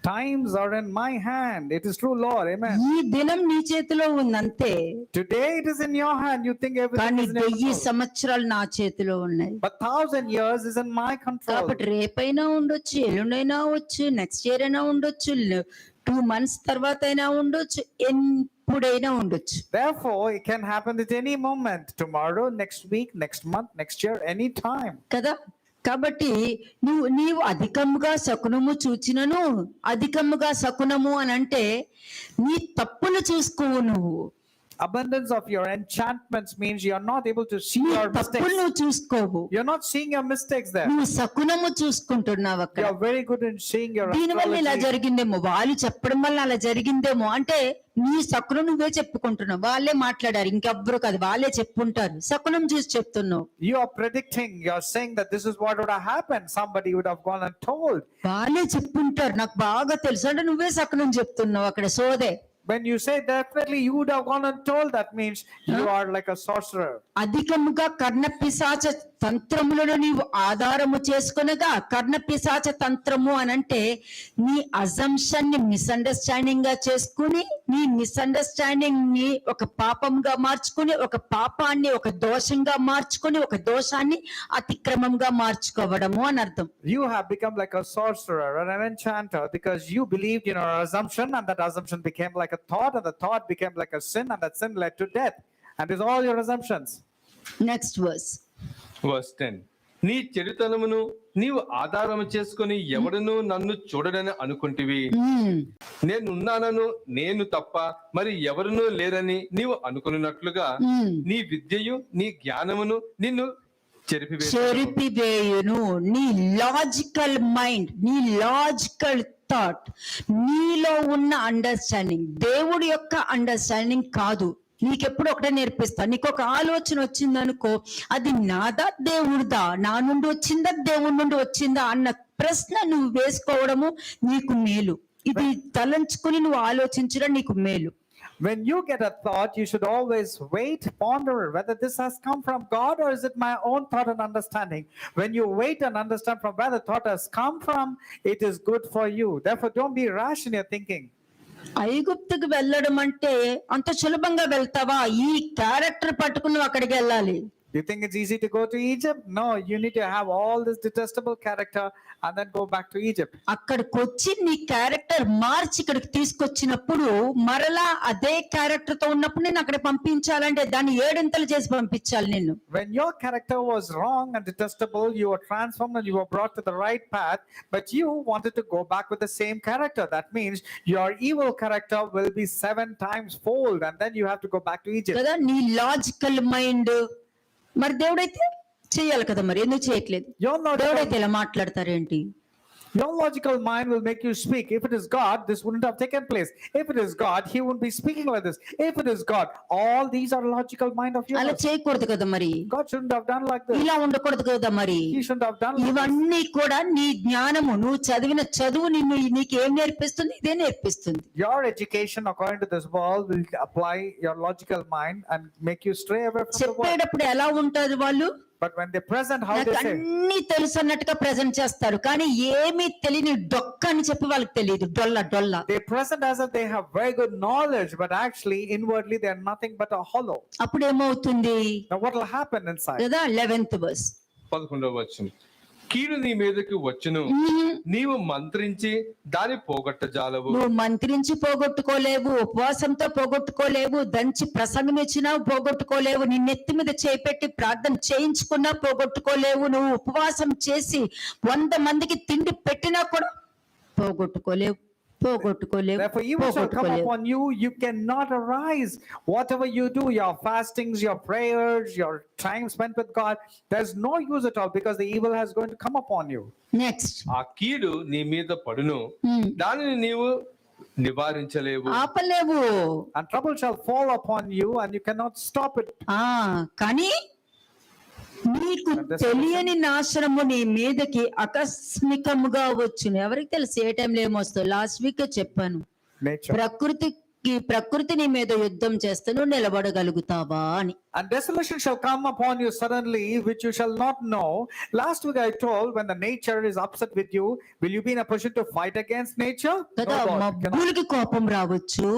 times are in my hand. It is true, Lord. Amen. ఈ దినం నీ చేతిలో ఉందంతే. Today it is in your hand. You think everything కానీ is in your 1000 control. సంవత్సరాలు నా చేతిలో ఉన్నాయి. But 1000 years is in my control. కాబట్టి రేపైనా ఉండొచ్చు, ఎల్లుండైనా వచ్చు, నెక్స్ట్ ఇయర్ అయినా ఉండొచ్చు, 2 months తర్వాత అయినా ఉండొచ్చు, ఎప్పుడైనా ఉండొచ్చు. Therefore, it can happen at any moment. Tomorrow, next week, next month, next year, any time. కదా, కాబట్టి నీవు అధికముగా శకునము చూచినను, అధికముగా శకునము అని అంటే నీ తప్పులు చూసుకోవు. నువ్వు Abundance of your enchantments means you are not able to see నీ your తప్పులు mistakes. నువ్వు చూసుకోవు, You're not seeing your mistakes there. నువ్వు శకునము చూసుకుంటున్నావు అక్కడ. You're very good in seeing your దీని వల్ల ఇలా astrology. జరిగిందేమో, వాళ్ళు చెప్పడం వల్ల అలా జరిగిందేమో అంటే నీ శకునం నువ్వే చెప్పుకుంటున్నావు. వాళ్ళే మాట్లాడారు, ఇంకెవ్వరు కాదు, వాళ్ళే చెప్పుంటారు. శకునం చూసి చెప్తున్నావు. You are predicting, you're saying that this is what would have happened. Somebody would have gone and told. వాళ్ళే చెప్పుంటారు, నాకు బాగా తెలుసు అంటే నువ్వే శకునం చెప్తున్నావు అక్కడ. సోదే When you say definitely you would have gone and told, that means you are like a sorcerer. అధికముగా కర్ణ పిశాచ తంత్రములను నీవు ఆధారము చేసుకొనగా, కర్ణ పిశాచ తంత్రము అనంటే నీ అజంప్షన్ ని మిస్అండర్స్టాండింగ్ గా చేసుకుని, నీ మిస్అండర్స్టాండింగ్ ని ఒక పాపంగా మార్చుకుని, ఒక పాపాన్ని ఒక దోషంగా మార్చుకుని, ఒక దోషాన్ని అతిక్రమంగా మార్చుకోవడము అని అర్థం. You have become like a sorcerer or an enchanter because you believed in your assumption, and that assumption became like a thought, and the thought became like a sin, and that sin led to death. And it's all your assumptions. Next verse. verse 10 నీ చెడుతనమును నీవు ఆధారము చేసుకొని ఎవడును నన్ను చూడడని అనుకుంటివి, నేనున్నానను నేను తప్ప మరి ఎవరునూ లేరని నీవు అనుకున్నట్లుగా నీ విద్యయు నీ జ్ఞానమును నిన్ను చెరిపివేయును. నీ లాజికల్ మైండ్, నీ లాజికల్ థాట్, నీలో ఉన్న అండర్స్టాండింగ్ దేవుడి యొక్క అండర్స్టాండింగ్ కాదు. నీకెప్పుడు ఒకటే నేర్పిస్తా, నీకు ఒక ఆలోచన వచ్చిందనుకో, అది నాదా దేవుడిదా, నా నుండి వచ్చిందా దేవుడి నుండి వచ్చిందా అన్న ప్రశ్న నువ్వు వేసుకోవడము నీకు మేలు. ఇది తలంచుకుని నువ్వు ఆలోచించడం నీకు మేలు. When you get a thought, you should always wait, ponder whether this has come from God or is it my own thought and understanding. When you wait and understand from where the thought has come from, it is good for you. Therefore, don't be rash in your thinking. ఐగుప్తుకు వెళ్ళడం అంటే అంత సులభంగా వెళ్తావా? ఈ character పట్టుకుని అక్కడికి వెళ్ళాలి. You think it's easy to go to Egypt? No, you need to have all this detestable character and then go back to Egypt. అక్కడికి వచ్చి నీ క్యారెక్టర్ మార్చి ఇక్కడికి తీసుకొచ్చినప్పుడు మరలా అదే క్యారెక్టర్ తో ఉన్నప్పుడు నేను అక్కడ పంపించాలంటే దాన్ని 7 చేసి పంపించాలి నిన్ను. When your character was wrong and detestable, you were transformed and you were brought to the right path, but you wanted to go back with the same character. That means your evil character will be 7 times fold, and then you have to go back to Egypt. కదా, నీ logical mind. మరి దేవుడైతే చెయ్యాలి కదా, మరి ఎందుకు చేయట్లేదు? దేవుడైతే ఇలా మాట్లాడతారేంటి? Your logical mind will make you speak. If it is God, this wouldn't have taken place. If it is God, he wouldn't be speaking like this. If it is God, all these are logical mind of అలా yours. చేయకూడదు కదా మరి. God shouldn't have done like this. ఇలా ఉండకూడదు కదా మరి. He shouldn't have done like this. ఇవన్నీ కూడా నీ జ్ఞానము, నువ్వు చదివిన చదువు నీకేం నేర్పిస్తుంది? ఇదే నేర్పిస్తుంది. Your education according to this world will apply your logical mind and make you stray away from the world. చెప్పేటప్పుడు ఎలా ఉంటారు వాళ్ళు? But when they present, how నాకు they say? అన్ని తెలుసు అన్నట్టుగా ప్రెజెంట్ చేస్తారు, కానీ ఏమీ తెలియని డొక్క అని చెప్పి వాళ్ళకి తెలియదు. డొల్ల. They present as if they have very good knowledge, but actually inwardly they are nothing but a hollow. అప్పుడు ఏమవుతుంది Now what will happen inside? కదా? 11th verse. 11వ వచనం కీడు నీ మీదకి వచ్చును, నీవు మంత్రించి దాని పోగొట్టజాలవు. నువ్వు మంత్రించి పోగొట్టుకోలేవు, ఉపవాసంతో పోగొట్టుకోలేవు, దంచి ప్రసంగం ఇచ్చినా పోగొట్టుకోలేవు, నీ నెత్తి మీద చేపెట్టి ప్రార్థన చేయించుకున్నా పోగొట్టుకోలేవు, నువ్వు ఉపవాసం చేసి 100 మందికి తిండి పెట్టినా కూడా పోగొట్టుకోలేవు. Therefore, evil shall come upon you. You cannot arise. Whatever you do, your fastings, your prayers, your time spent with God, there's no use at all because the evil has going to come upon you. Next ఆ కీడు నీ మీద పడును, దానిని నీవు నివారించలేవు, ఆపలేవు. And trouble shall fall upon you and you cannot stop it. కానీ నీకు తెలియని నాశనము నీ మీదకి ఆకస్మికముగా వచ్చును. ఎవరికి తెలుసు ఏ టైంలో ఏమొస్తుందో? లాస్ట్ వీక్ చెప్పాను, Nature. ప్రకృతి నీ మీద యుద్ధం చేస్తే నువ్వు నిలబడగలుగుతావా అని. And desolation shall come upon you suddenly, which you shall not know. Last week I told, when the nature is upset with you, will you be in a position to fight against nature? కదా, No, God cannot. మబ్బులకి కోపం రావచ్చు,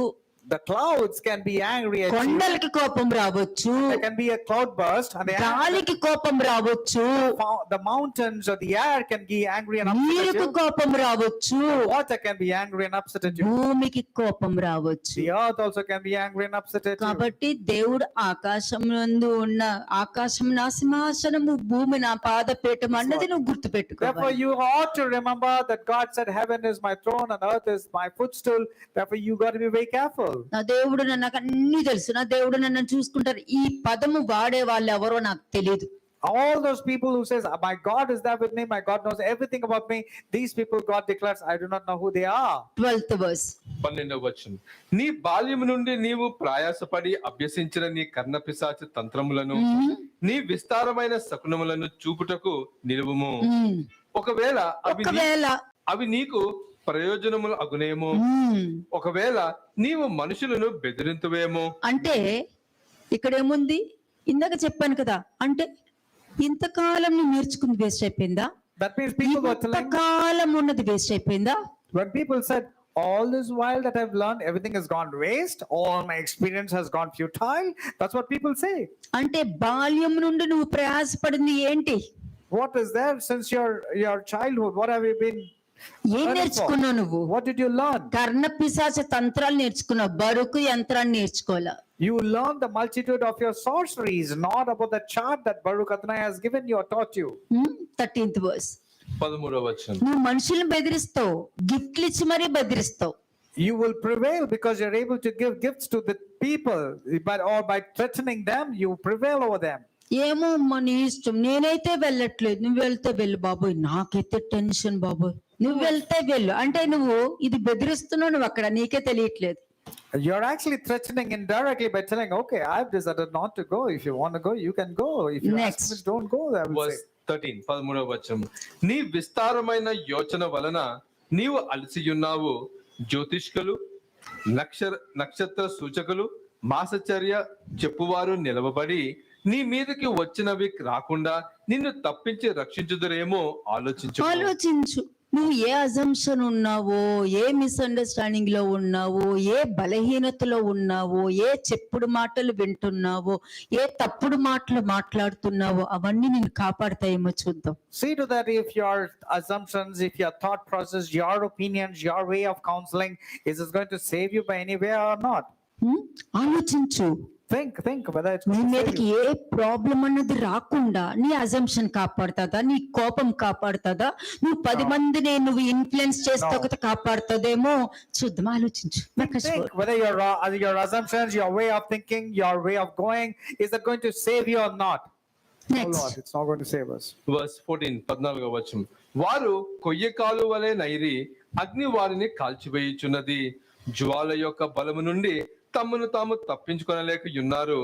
The clouds can be angry at you. కొండలకి కోపం రావచ్చు, There can be a cloud burst, and గాలికి కోపం రావచ్చు, the mountains or the air can be angry and upset at నీరుకు you. కోపం రావచ్చు, Water can be angry and upset at you. భూమికి కోపం రావచ్చు. The earth also can be angry and upset at you. కాబట్టి దేవుడు ఆకాశమునందు ఉన్న ఆకాశం నా సింహాసనము, భూమి నా పాదపీఠం అన్నది నువ్వు Therefore, గుర్తుపెట్టుకోవాలి. you ought to remember that God said, "Heaven is my throne and earth is my footstool." Therefore, you got to be very careful. నా దేవుడు నాకు అన్ని తెలుసు, నా దేవుడు నన్ను చూసుకుంటారు, ఈ పదము వాడే వాళ్ళు ఎవరో నాకు తెలియదు. All those people who says, "My God is there with me, my God knows everything about me," these people God declares, "I do not know who they are." 12th verse. 12వ వచనం, నీ బాల్యము నుండి నీవు ప్రయాసపడి అభ్యసించిన నీ కర్ణపిశాచ తంత్రములను, నీ విస్తారమైన శకునములను చూపుటకు నిలువుము. ఒకవేళ అవి నీకు ప్రయోజనములు అగునేమో, ఒకవేళ నీవు మనుషులను బెదిరింతువేమో. అంటే ఇక్కడ ఏముంది? ఇందాక చెప్పాను కదా, అంటే ఇంతకాలం నువ్వు నేర్చుకుంది వేస్ట్ అయిపోయిందా? That means people were telling, ఇంతకాలం ఉన్నది వేస్ట్ అయిపోయిందా? when people said, "All this while that I've learned, everything has gone waste, all my experience has gone futile," that's what people say. అంటే బాల్యం నుండి నువ్వు ప్రయాసపడింది ఏంటి? What is there since your childhood? What have you been ఏం learning for? నేర్చుకున్నావు నువ్వు? What did you learn? కర్ణ పిశాచ తంత్రాలు నేర్చుకున్నావు, బరుకు యంత్రాన్ని నేర్చుకోవాలా. You learned the multitude of your sorceries, not about the chart that Baruch Adonai has given you or taught you. 13th verse. 13వ వచనం, నువ్వు మనుషులను బెదిరిస్తావు, గిఫ్ట్లు ఇచ్చి మరీ బెదిరిస్తావు. You will prevail because you're able to give gifts to the people, or by threatening them, you prevail over them. ఏమో అమ్మా నీ ఇష్టం, నేనైతే వెళ్ళట్లేదు, నువ్వు వెళ్తే వెళ్ళు బాబోయ్, నాకైతే టెన్షన్ బాబోయ్, నువ్వు వెళ్తే వెళ్ళు అంటే నువ్వు ఇది బెదిరిస్తున్నావు, నువ్వు అక్కడ నీకే తెలియట్లేదు. You're actually threatening indirectly by telling, "Okay, I've decided not to go. If you want to go, you can go. If you Next. ask me, don't go." I will verse say. 13, 13వ వచనం, నీ విస్తారమైన యోచన వలన నీవు అలసియున్నావు. జ్యోతిష్కులు, నక్షత్ర సూచకులు, మాసచర్య చెప్పువారు నిలవబడి నీ మీదకి వచ్చినవి రాకుండా నిన్ను తప్పించి రక్షించుదురేమో ఆలోచించు. నువ్వు ఏ అజంప్షన్ ఉన్నావో, ఏ మిస్అండర్స్టాండింగ్ లో ఉన్నావో, ఏ బలహీనతలో ఉన్నావో, ఏ చెప్పుడు మాటలు వింటున్నావో, ఏ తప్పుడు మాటలు మాట్లాడుతున్నావో, అవన్నీ నేను కాపాడతాయేమో చూద్దాం. See to that if your assumptions, if your thought process, your opinions, your way of counseling is this going to save you by any way or not? ఆలోచించు. Think whether it's నీ going to save మీదకి you. A problem అన్నది రాకుండా నీ assumption కాపాడుతుందా, నీ కోపం కాపాడుతుందా, నువ్వు 10 మందిని నువ్వు ఇన్ఫ్లుయెన్స్ చేస్తే కాపాడుతుందేమో చూద్దాం. ఆలోచించు. Think whether your assumptions, your way of thinking, your way of going, is that going to save you or not? Oh next Lord, it's not going to save us. verse 14, 14వ వచనం, వారు కొయ్యకాలు వలె నైరి అగ్ని వారిని కాల్చివేయుచున్నది. జ్వాల యొక్క బలము నుండి తమను తాము తప్పించుకొనలేకయున్నారు.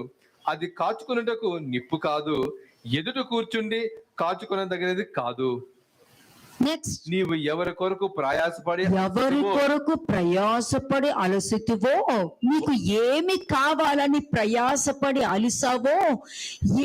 అది కాచుకొనుటకు నిప్పు కాదు, ఎదుట కూర్చుండి కాచుకొనదగినది కాదు. నెక్స్ట్, నీవు ఎవరి కొరకు ప్రయాసపడి అలసితివో, నీకు ఏమి కావాలని ప్రయాసపడి అలిసావో,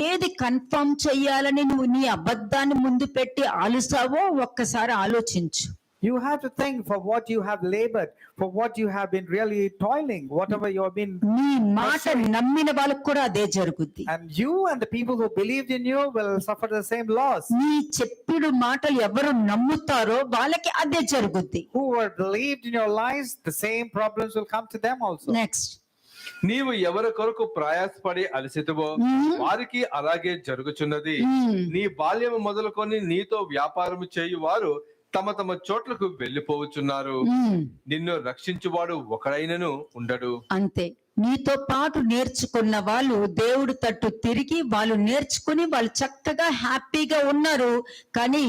ఏది కన్ఫర్మ్ చెయ్యాలని నువ్వు నీ అబద్ధాన్ని ముందు పెట్టి అలిసావో ఒక్కసారి ఆలోచించు. You have to think for what you have labored, for what you have been really toiling, whatever you have been. నీ మాట నమ్మిన వాళ్ళకు కూడా అదే జరుగుద్ది. And you and the people who believed in you will suffer the same loss. నీ చెప్పుడు మాటలు ఎవరు నమ్ముతారో వాళ్ళకి అదే జరుగుద్ది. Who were believed in your lies, the same problems will come to them also. Next, నీవు ఎవరి కొరకు ప్రయాసపడి అలసితవో వారికి అలాగే జరుగుచున్నది. నీ బాల్యము మొదలుకొని నీతో వ్యాపారము చేయువారు తమ తమ చోట్లకు వెళ్ళిపోవచ్చున్నారు. నిన్ను రక్షించువాడు ఒకడైనను ఉండడు. అంతే. నీతో పాటు నేర్చుకున్న వాళ్ళు దేవుడు తట్టు తిరిగి వాళ్ళు నేర్చుకుని వాళ్ళు చక్కగా హ్యాపీగా ఉన్నారు, కానీ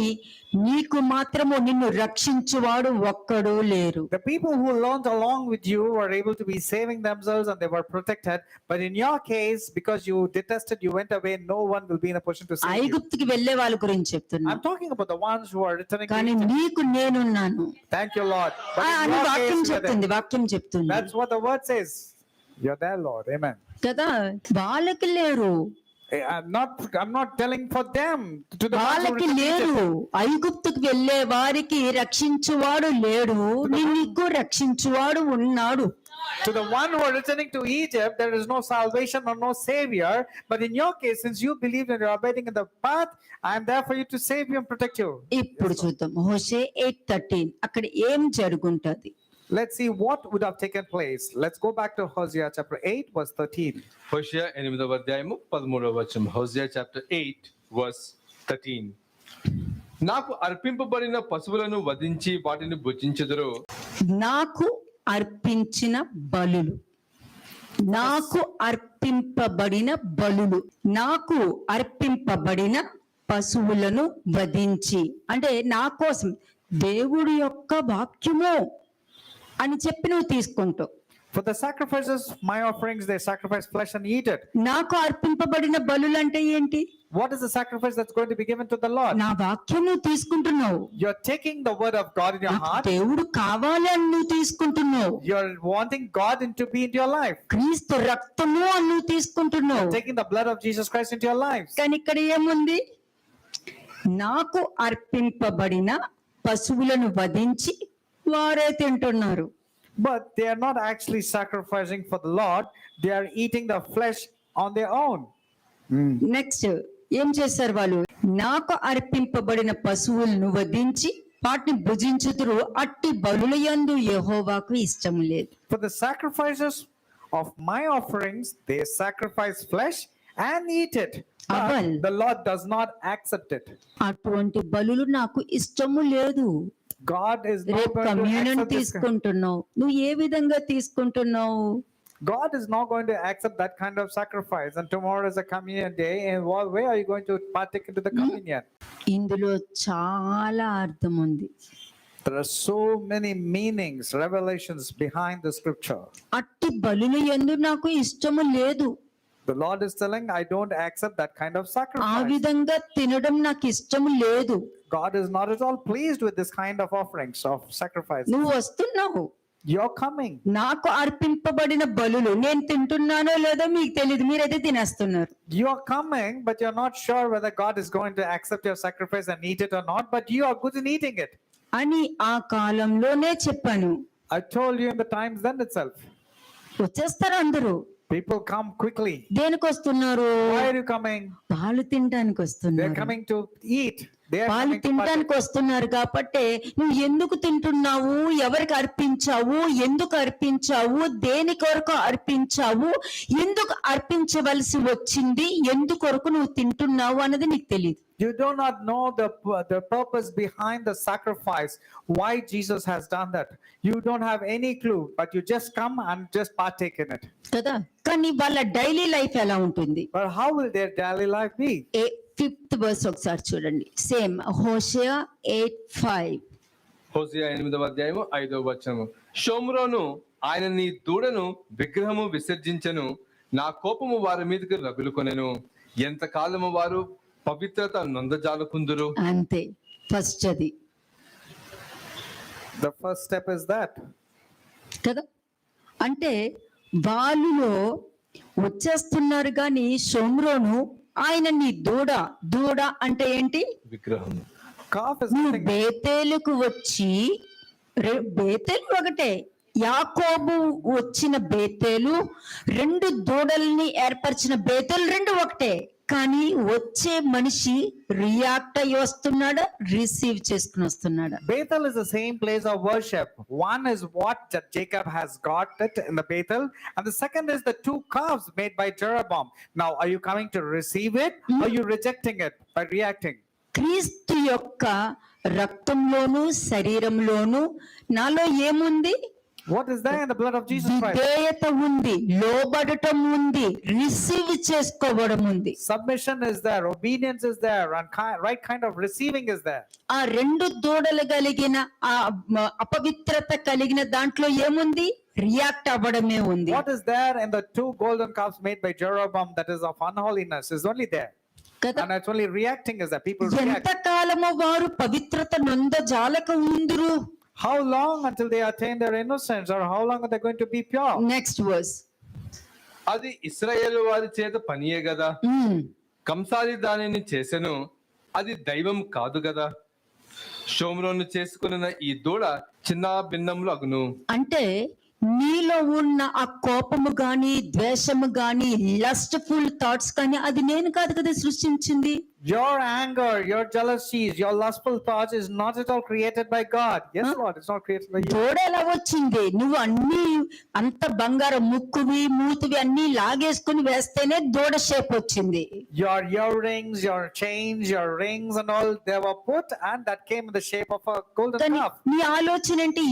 నీకు మాత్రము నిన్ను రక్షించువాడు ఒక్కడు లేరు. The people who learned along with you were able to be saving themselves and they were protected. But in your case, because you detested, you went away, no one will be in a position to save you. ఐగుప్తుకి వెళ్లే వాళ్ళ గురించి చెప్తున్నా, I'm talking about the ones who are returning to కానీ Egypt. నీకు నేనున్నాను Thank you, Lord. But in అని your వాక్యం case, you're చెప్తుంది. there. వాక్యం చెప్తుంది That's what the word says. You're there, Lord. Amen. కదా. వాళ్ళకి లేరు, I'm not telling for them. To the ones who వాళ్ళకి returned to లేరు. Egypt. ఐగుప్తుకు వెళ్లే వారికి రక్షించువాడు లేడు, నీకు రక్షించువాడు ఉన్నాడు. To the one who are returning to Egypt, there is no salvation or no savior. But in your case, since you believe and you're abiding in the path, I am there for you to save you and protect you. ఇప్పుడు చూద్దాం హోషే 8:13 అక్కడ ఏం జరుగుంటది. Let's see what would have taken place. Let's go back to Hosea chapter 8 verse 13. హోషేయ 8వ అధ్యాయము 13వ వచనం. హోషేయ chapter 8 verse 13. నాకు అర్పింపబడిన పశువులను వధించి వాటిని భుజించెదరు. నాకు అర్పించిన బలులు, నాకు అర్పింపబడిన బలులు, నాకు అర్పింపబడిన పశువులను వధించి, అంటే నా కోసం దేవుడి యొక్క వాక్యము అని చెప్పి నువ్వు తీసుకుంటావు. For the sacrifices, my offerings, they sacrifice flesh and eat it. నాకు అర్పింపబడిన బలులు అంటే ఏంటి? What is the sacrifice that's going to be given to the Lord? నా వాక్యం నువ్వు తీసుకుంటున్నావు. You're taking the word of God in your నాకు heart. దేవుడు కావాలి అని నువ్వు తీసుకుంటున్నావు. You're wanting God to be into your life. క్రీస్తు రక్తము అని నువ్వు తీసుకుంటున్నావు. Taking the blood of Jesus Christ into your lives. కానీ ఇక్కడ ఏముంది? నాకు అర్పింపబడిన పశువులను వధించి వారే తింటున్నారు. But they are not actually sacrificing for the Lord. They are eating the flesh on their own. Next ఏం చేశారు వాళ్ళు? నాకు అర్పింపబడిన పశువులను వధించి వాటిని భుజించుదురు, అట్టి బలుల యందు యెహోవాకు ఇష్టం లేదు. For the sacrifices of my offerings, they sacrifice flesh and eat it. Abal. But the Lord does not accept it. అటువంటి బలులు నాకు ఇష్టము లేదు. God is not రేపు going to communion accept this. తీసుకుంటున్నావు, నువ్వు ఏ విధంగా తీసుకుంటున్నావు? God is not going to accept that kind of sacrifice. And tomorrow is a communion day. And what way are you going to partake into the communion? ఇందులో చాలా అర్థం ఉంది. There are so many meanings, revelations behind the scripture. అట్టి బలుల యందు నాకు ఇష్టము లేదు. The Lord is telling, I don't accept that kind of ఆ sacrifice. విధంగా తినడం నాకు ఇష్టము లేదు. God is not at all pleased with this kind of offerings of sacrifice. నువ్వు వస్తున్నావు, You're coming. నాకు అర్పింపబడిన బలులు నేను తింటున్నానో లేదో మీకు తెలియదు, మీరైతే తినేస్తున్నారు. You're coming, but you're not sure whether God is going to accept your sacrifice and eat it or not, but you are good in eating it. అని ఆ కాలంలోనే చెప్పాను. I told you in the times then itself. వచ్చేస్తారు అందరూ. People come quickly. దేనికి వస్తున్నారు? Why are you coming? పాలు తినడానికి They're వస్తున్నారు. coming to eat. They are వాళ్ళు coming to partake. తినడానికి వస్తున్నారు కాబట్టి నువ్వు ఎందుకు తింటున్నావు, ఎవరికి అర్పించావు, ఎందుకు అర్పించావు, దేని కొరకు అర్పించావు, ఎందుకు అర్పించవలసి వచ్చింది, ఎందుకొరకు నువ్వు తింటున్నావు అన్నది నీకు తెలియదు. You do not know the purpose behind the sacrifice, why Jesus has done that. You don't have any clue, but you just come and just partake in it. కదా. కానీ వాళ్ళ డైలీ లైఫ్ ఎలా ఉంటుంది? But how will their daily life be? 5th verse ఒకసారి చూడండి. Same హోషేయ 8:5. హోషేయ 8వ అధ్యాయము 5వ వచనము. షోమ్రోను ఆయన నీ దూడను విగ్రహము విసర్జించెను, నా కోపము వారి మీదకి రగులుకొనెను, ఎంతకాలము వారు పవిత్రత నందజాలకుందురు. అంతే. ఫస్ట్ అది The first step is that. కదా. అంటే వాళ్ళులో వచ్చేస్తున్నారు కానీ షోమ్రోను ఆయన నీ దూడ, దూడ అంటే ఏంటి? విగ్రహం. calf is నువ్వు nothing. బేతేలుకు వచ్చి బేతేలు ఒకటే, యాకోబు వచ్చిన బేతేలు, రెండు దూడల్ని ఏర్పరిచిన బేతేలు రెండు ఒకటే, కానీ వచ్చే మనిషి రియాక్ట్ అయ్యి వస్తున్నాడా, రిసీవ్ చేసుకుని వస్తున్నాడా? Bethel is the same place of worship. One is what that Jacob has got it in the Bethel, and the second is the two calves made by Jeroboam. Now, are you coming to receive it, or are you rejecting it by reacting? క్రీస్తు యొక్క రక్తంలోను శరీరంలోను నాలో ఏముంది? What is there in the blood of Jesus Christ? విధేయత ఉంది, లోబడటం ఉంది, receive చేసుకోవడం ఉంది. Submission is there, obedience is there, and right kind of receiving is there. ఆ రెండు దూడలు కలిగిన ఆ అపవిత్రత కలిగిన దాంట్లో ఏముంది? రియాక్ట్ అవ్వడమే ఉంది. What is there in the two golden calves made by Jeroboam that is of unholiness is only there. కదా? And it's only reacting is that people react. ఎంత కాలము వారు పవిత్రత నొందజాలక ఉందురు? How long until they attain their innocence, or how long are they going to be pure? Next verse. అది ఇశ్రాయేలు వారి చేత పనియే గదా, కంసాలి దానిని చేసెను, అది దైవం కాదు గదా. షోమ్రోను చేసుకున్న ఈ దూడ చిన్న భిన్నములు అగును. అంటే నీలో ఉన్న ఆ కోపము గాని, ద్వేషము గాని, లస్ట్ఫుల్ థాట్స్ కానీ అది నేను కాదు కదా సృష్టించింది. Your anger, your jealousies, your lustful thoughts is not at all created by God. Yes, Lord, it's not created by you. దూడ ఎలా వచ్చింది? నువ్వు అన్ని అంత బంగారం ముక్కువి మూతివి అన్ని లాగేసుకుని వేస్తేనే దూడ షేప్ వచ్చింది. Your earrings, your chains, your rings and all, they were put and that came in the shape of a golden కానీ calf. నీ ఆలోచన ఏంటి?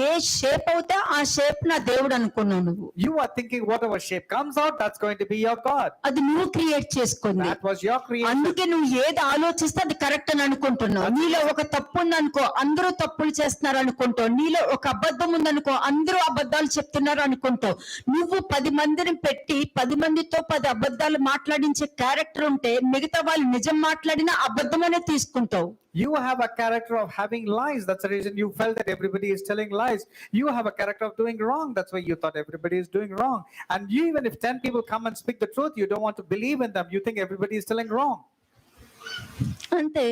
ఏ షేప్ అవుతా ఆ షేప్ నా దేవుడు అనుకున్నావు నువ్వు. You are thinking whatever shape comes out, that's going to be your God. అది నువ్వు క్రియేట్ చేసుకుంది. That was your creation. అందుకే నువ్వు ఏది ఆలోచిస్తే అది కరెక్ట్ అని అనుకుంటున్నావు. నీలో ఒక తప్పు ఉందనుకో, అందరూ తప్పులు చేస్తున్నారు అనుకుంటావు. నీలో ఒక అబద్ధం ఉందనుకో, అందరూ అబద్ధాలు చెప్తున్నారు అనుకుంటావు. నువ్వు 10 మందిని పెట్టి 10 మందితో 10 అబద్ధాలు మాట్లాడించే క్యారెక్టర్ ఉంటే మిగతా వాళ్ళు నిజం మాట్లాడినా అబద్ధమనే తీసుకుంటావు. You have a character of having lies. That's the reason you felt that everybody is telling lies. You have a character of doing wrong. That's why you thought everybody is doing wrong. And you, even if 10 people come and speak the truth, you don't want to believe in them. You think everybody is telling wrong. అంటే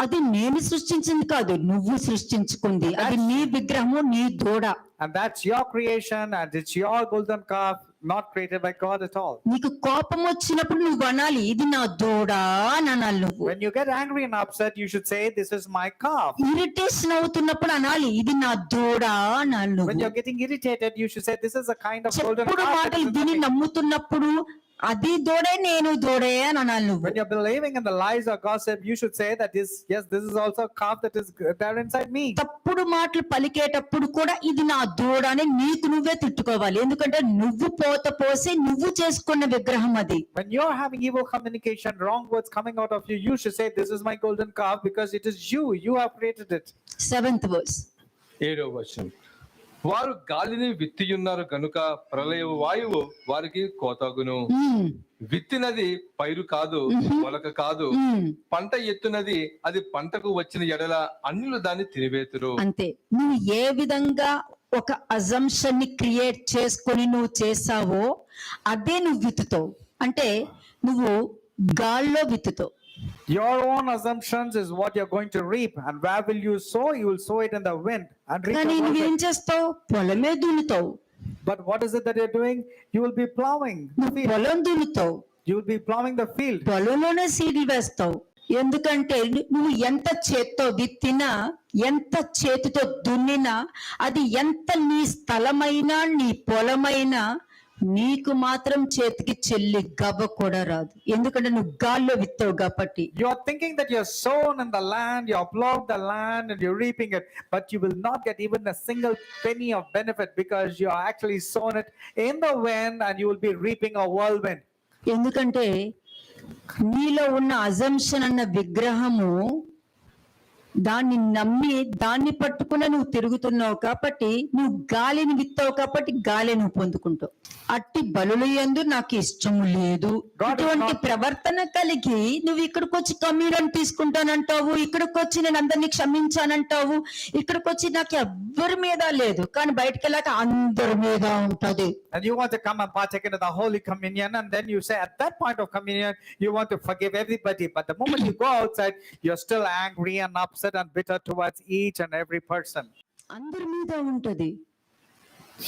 అది నేను సృష్టించింది కాదు, నువ్వు సృష్టించుకుంది. అది నీ విగ్రహము, నీ దూడ. And that's your creation, and it's your golden calf, not created by God at all. నీకు కోపం వచ్చినప్పుడు నువ్వు అనాలి, ఇది నా దూడ అని అనాలి నువ్వు. When you get angry and upset, you should say, this is my calf. Irritation అవుతున్నప్పుడు అనాలి, ఇది నా దూడ అనాలి When నువ్వు. you're getting irritated, you should say, this is a kind of golden చెప్పుడు calf. that మాటలు is దీన్ని nothing. నమ్ముతున్నప్పుడు అది దూడే నేను దూడే అని అనాలి నువ్వు. When you're believing in the lies or gossip, you should say that this is also a calf that is there inside me. తప్పుడు మాటలు పలికేటప్పుడు కూడా ఇది నా దూడ అని నీకు నువ్వే తిట్టుకోవాలి. ఎందుకంటే నువ్వు పోత పోసి నువ్వు చేసుకున్న విగ్రహం అది. When you're having evil communication, wrong words coming out of you, you should say, this is my golden calf, because it is you have created it. 7th verse. 7వ వచనం. వారు గాలిని విత్తియున్నారు గనుక ప్రళయ వాయువు వారికి కోతగును. విత్తినది పైరు కాదు, మొలక కాదు, పంట ఎత్తునది అది పంటకు వచ్చిన ఎడల అన్యులు దాన్ని తినివేతురు. అంతే. నువ్వు ఏ విధంగా ఒక అజంప్షన్ ని క్రియేట్ చేసుకొని నువ్వు చేసావో అదే నువ్వు విత్తుతావు. అంటే నువ్వు గాల్లో విత్తుతావు. Your own assumptions is what you're going to reap, and where will you sow? You will sow it in the wind and reap కానీ the నువ్వేం whirlwind. చేస్తావు? పొలమే దున్నుతావు. But what is it that you're doing? You will be plowing the నువ్వు field. పొలం దున్నుతావు, You will be plowing the field. పొలంలోనే సీడ్లు వేస్తావు. ఎందుకంటే నువ్వు ఎంత చేత్తో విత్తినా, ఎంత చేతితో దున్నినా, అది ఎంత నీ స్థలమైనా నీ పొలమైనా నీకు మాత్రం చేతికి చెల్లి గవ్వ కూడా రాదు. ఎందుకంటే నువ్వు గాల్లో విత్తావు కాబట్టి. You're thinking that you're sown in the land, you're plowed the land and you're reaping it, but you will not get even a single penny of benefit, because you are actually sown it in the wind and you will be reaping a whirlwind. ఎందుకంటే నీలో ఉన్న assumption అన్న విగ్రహము దాన్ని నమ్మి దాన్ని పట్టుకుని నువ్వు తిరుగుతున్నావు కాబట్టి, నువ్వు గాలిని విత్తావు కాబట్టి గాలి నువ్వు పొందుకుంటావు. అట్టి బలులు యందు నాకు ఇష్టము లేదు. ఇటువంటి ప్రవర్తన కలిగి నువ్వు ఇక్కడికి వచ్చి కమీరని తీసుకుంటానంటావు, ఇక్కడికి వచ్చి నేను అందరినీ క్షమించానంటావు, ఇక్కడికి వచ్చి నాకు ఎవ్వరి మీద లేదు, కానీ బయటకు వెళ్ళాక అందరి మీద ఉంటది. and you want to come and partake into the Holy Communion, and then you say at that point of communion, you want to forgive everybody. But the moment you go outside, you're still angry and upset and bitter towards each and every person. అందరి మీద ఉంటది.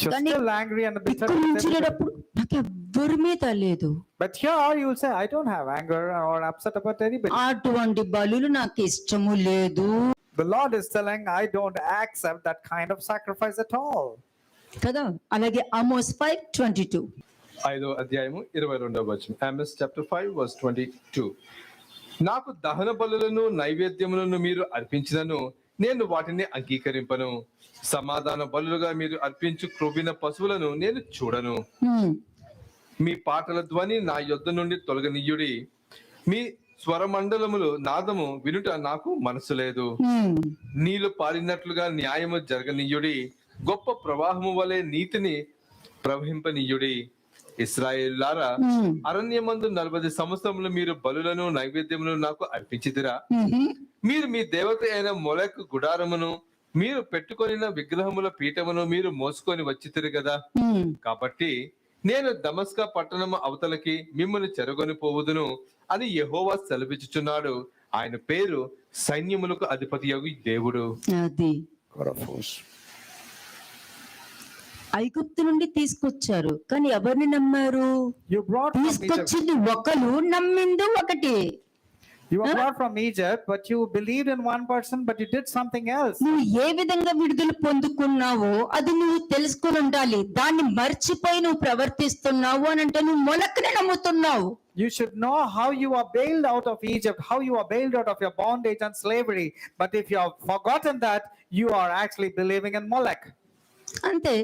You're కానీ still angry and bitter. ఇక్కడ with నుంచి everybody. వెళ్ళేటప్పుడు నాకు ఎవ్వరి మీద లేదు. But here you will say, I don't have anger or upset about anybody. అటువంటి బలులు నాకు ఇష్టము లేదు The Lord is telling, I don't accept that kind of sacrifice at all. కదా. అలాగే ఆమోస్ 5:22. 5వ అధ్యాయము 22వ వచనం. Amos chapter 5 verse 22. నాకు దహన బలులను నైవేద్యములను మీరు అర్పించినను నేను వాటిని అంగీకరింపను. సమాధాన బలులుగా మీరు అర్పించు క్రొవ్విన పశువులను నేను చూడను. మీ పాటల ధ్వని నా యొద్ద నుండి తొలగనీయుడి. మీ స్వరమండలములు నాదము వినుట నాకు మనసు లేదు. నీళ్లు పారినట్లుగా న్యాయము జరగనీయుడి. గొప్ప ప్రవాహము వలె నీతిని ప్రవహింపనీయుడి. ఇశ్రాయేలులారా, అరణ్యమందు 40 సంవత్సరములు మీరు బలులను నైవేద్యములను నాకు అర్పించితిరా. మీరు మీ దేవత అయిన మొలెక్ గుడారమును మీరు పెట్టుకొనిన విగ్రహముల పీఠమును మీరు మోసుకొని వచ్చితిరి కదా. కాబట్టి నేను దమస్కా పట్టణము అవతలకి మిమ్మల్ని చెరగొని పోవుదును అని యెహోవా సెలవిచ్చుచున్నాడు. ఆయన పేరు సైన్యములకు అధిపతియగు దేవుడు. అది ఐగుప్తు నుండి తీసుకొచ్చారు, కానీ ఎవరిని నమ్మారు? You brought from Egypt. తీసుకొచ్చింది ఒకరు, నమ్మింది ఒకటి. You were brought from Egypt, but you believed in one person, but you did something else. నువ్వు ఏ విధంగా విడుదల పొందుకున్నావో అది నువ్వు తెలుసుకుని ఉండాలి. దాన్ని మర్చిపోయి నువ్వు ప్రవర్తిస్తున్నావు అని అంటే నువ్వు మొలకనే నమ్ముతున్నావు. You should know how you are bailed out of Egypt, how you are bailed out of your bondage and slavery. But if you have forgotten that, you are actually believing in Molech. అంతే.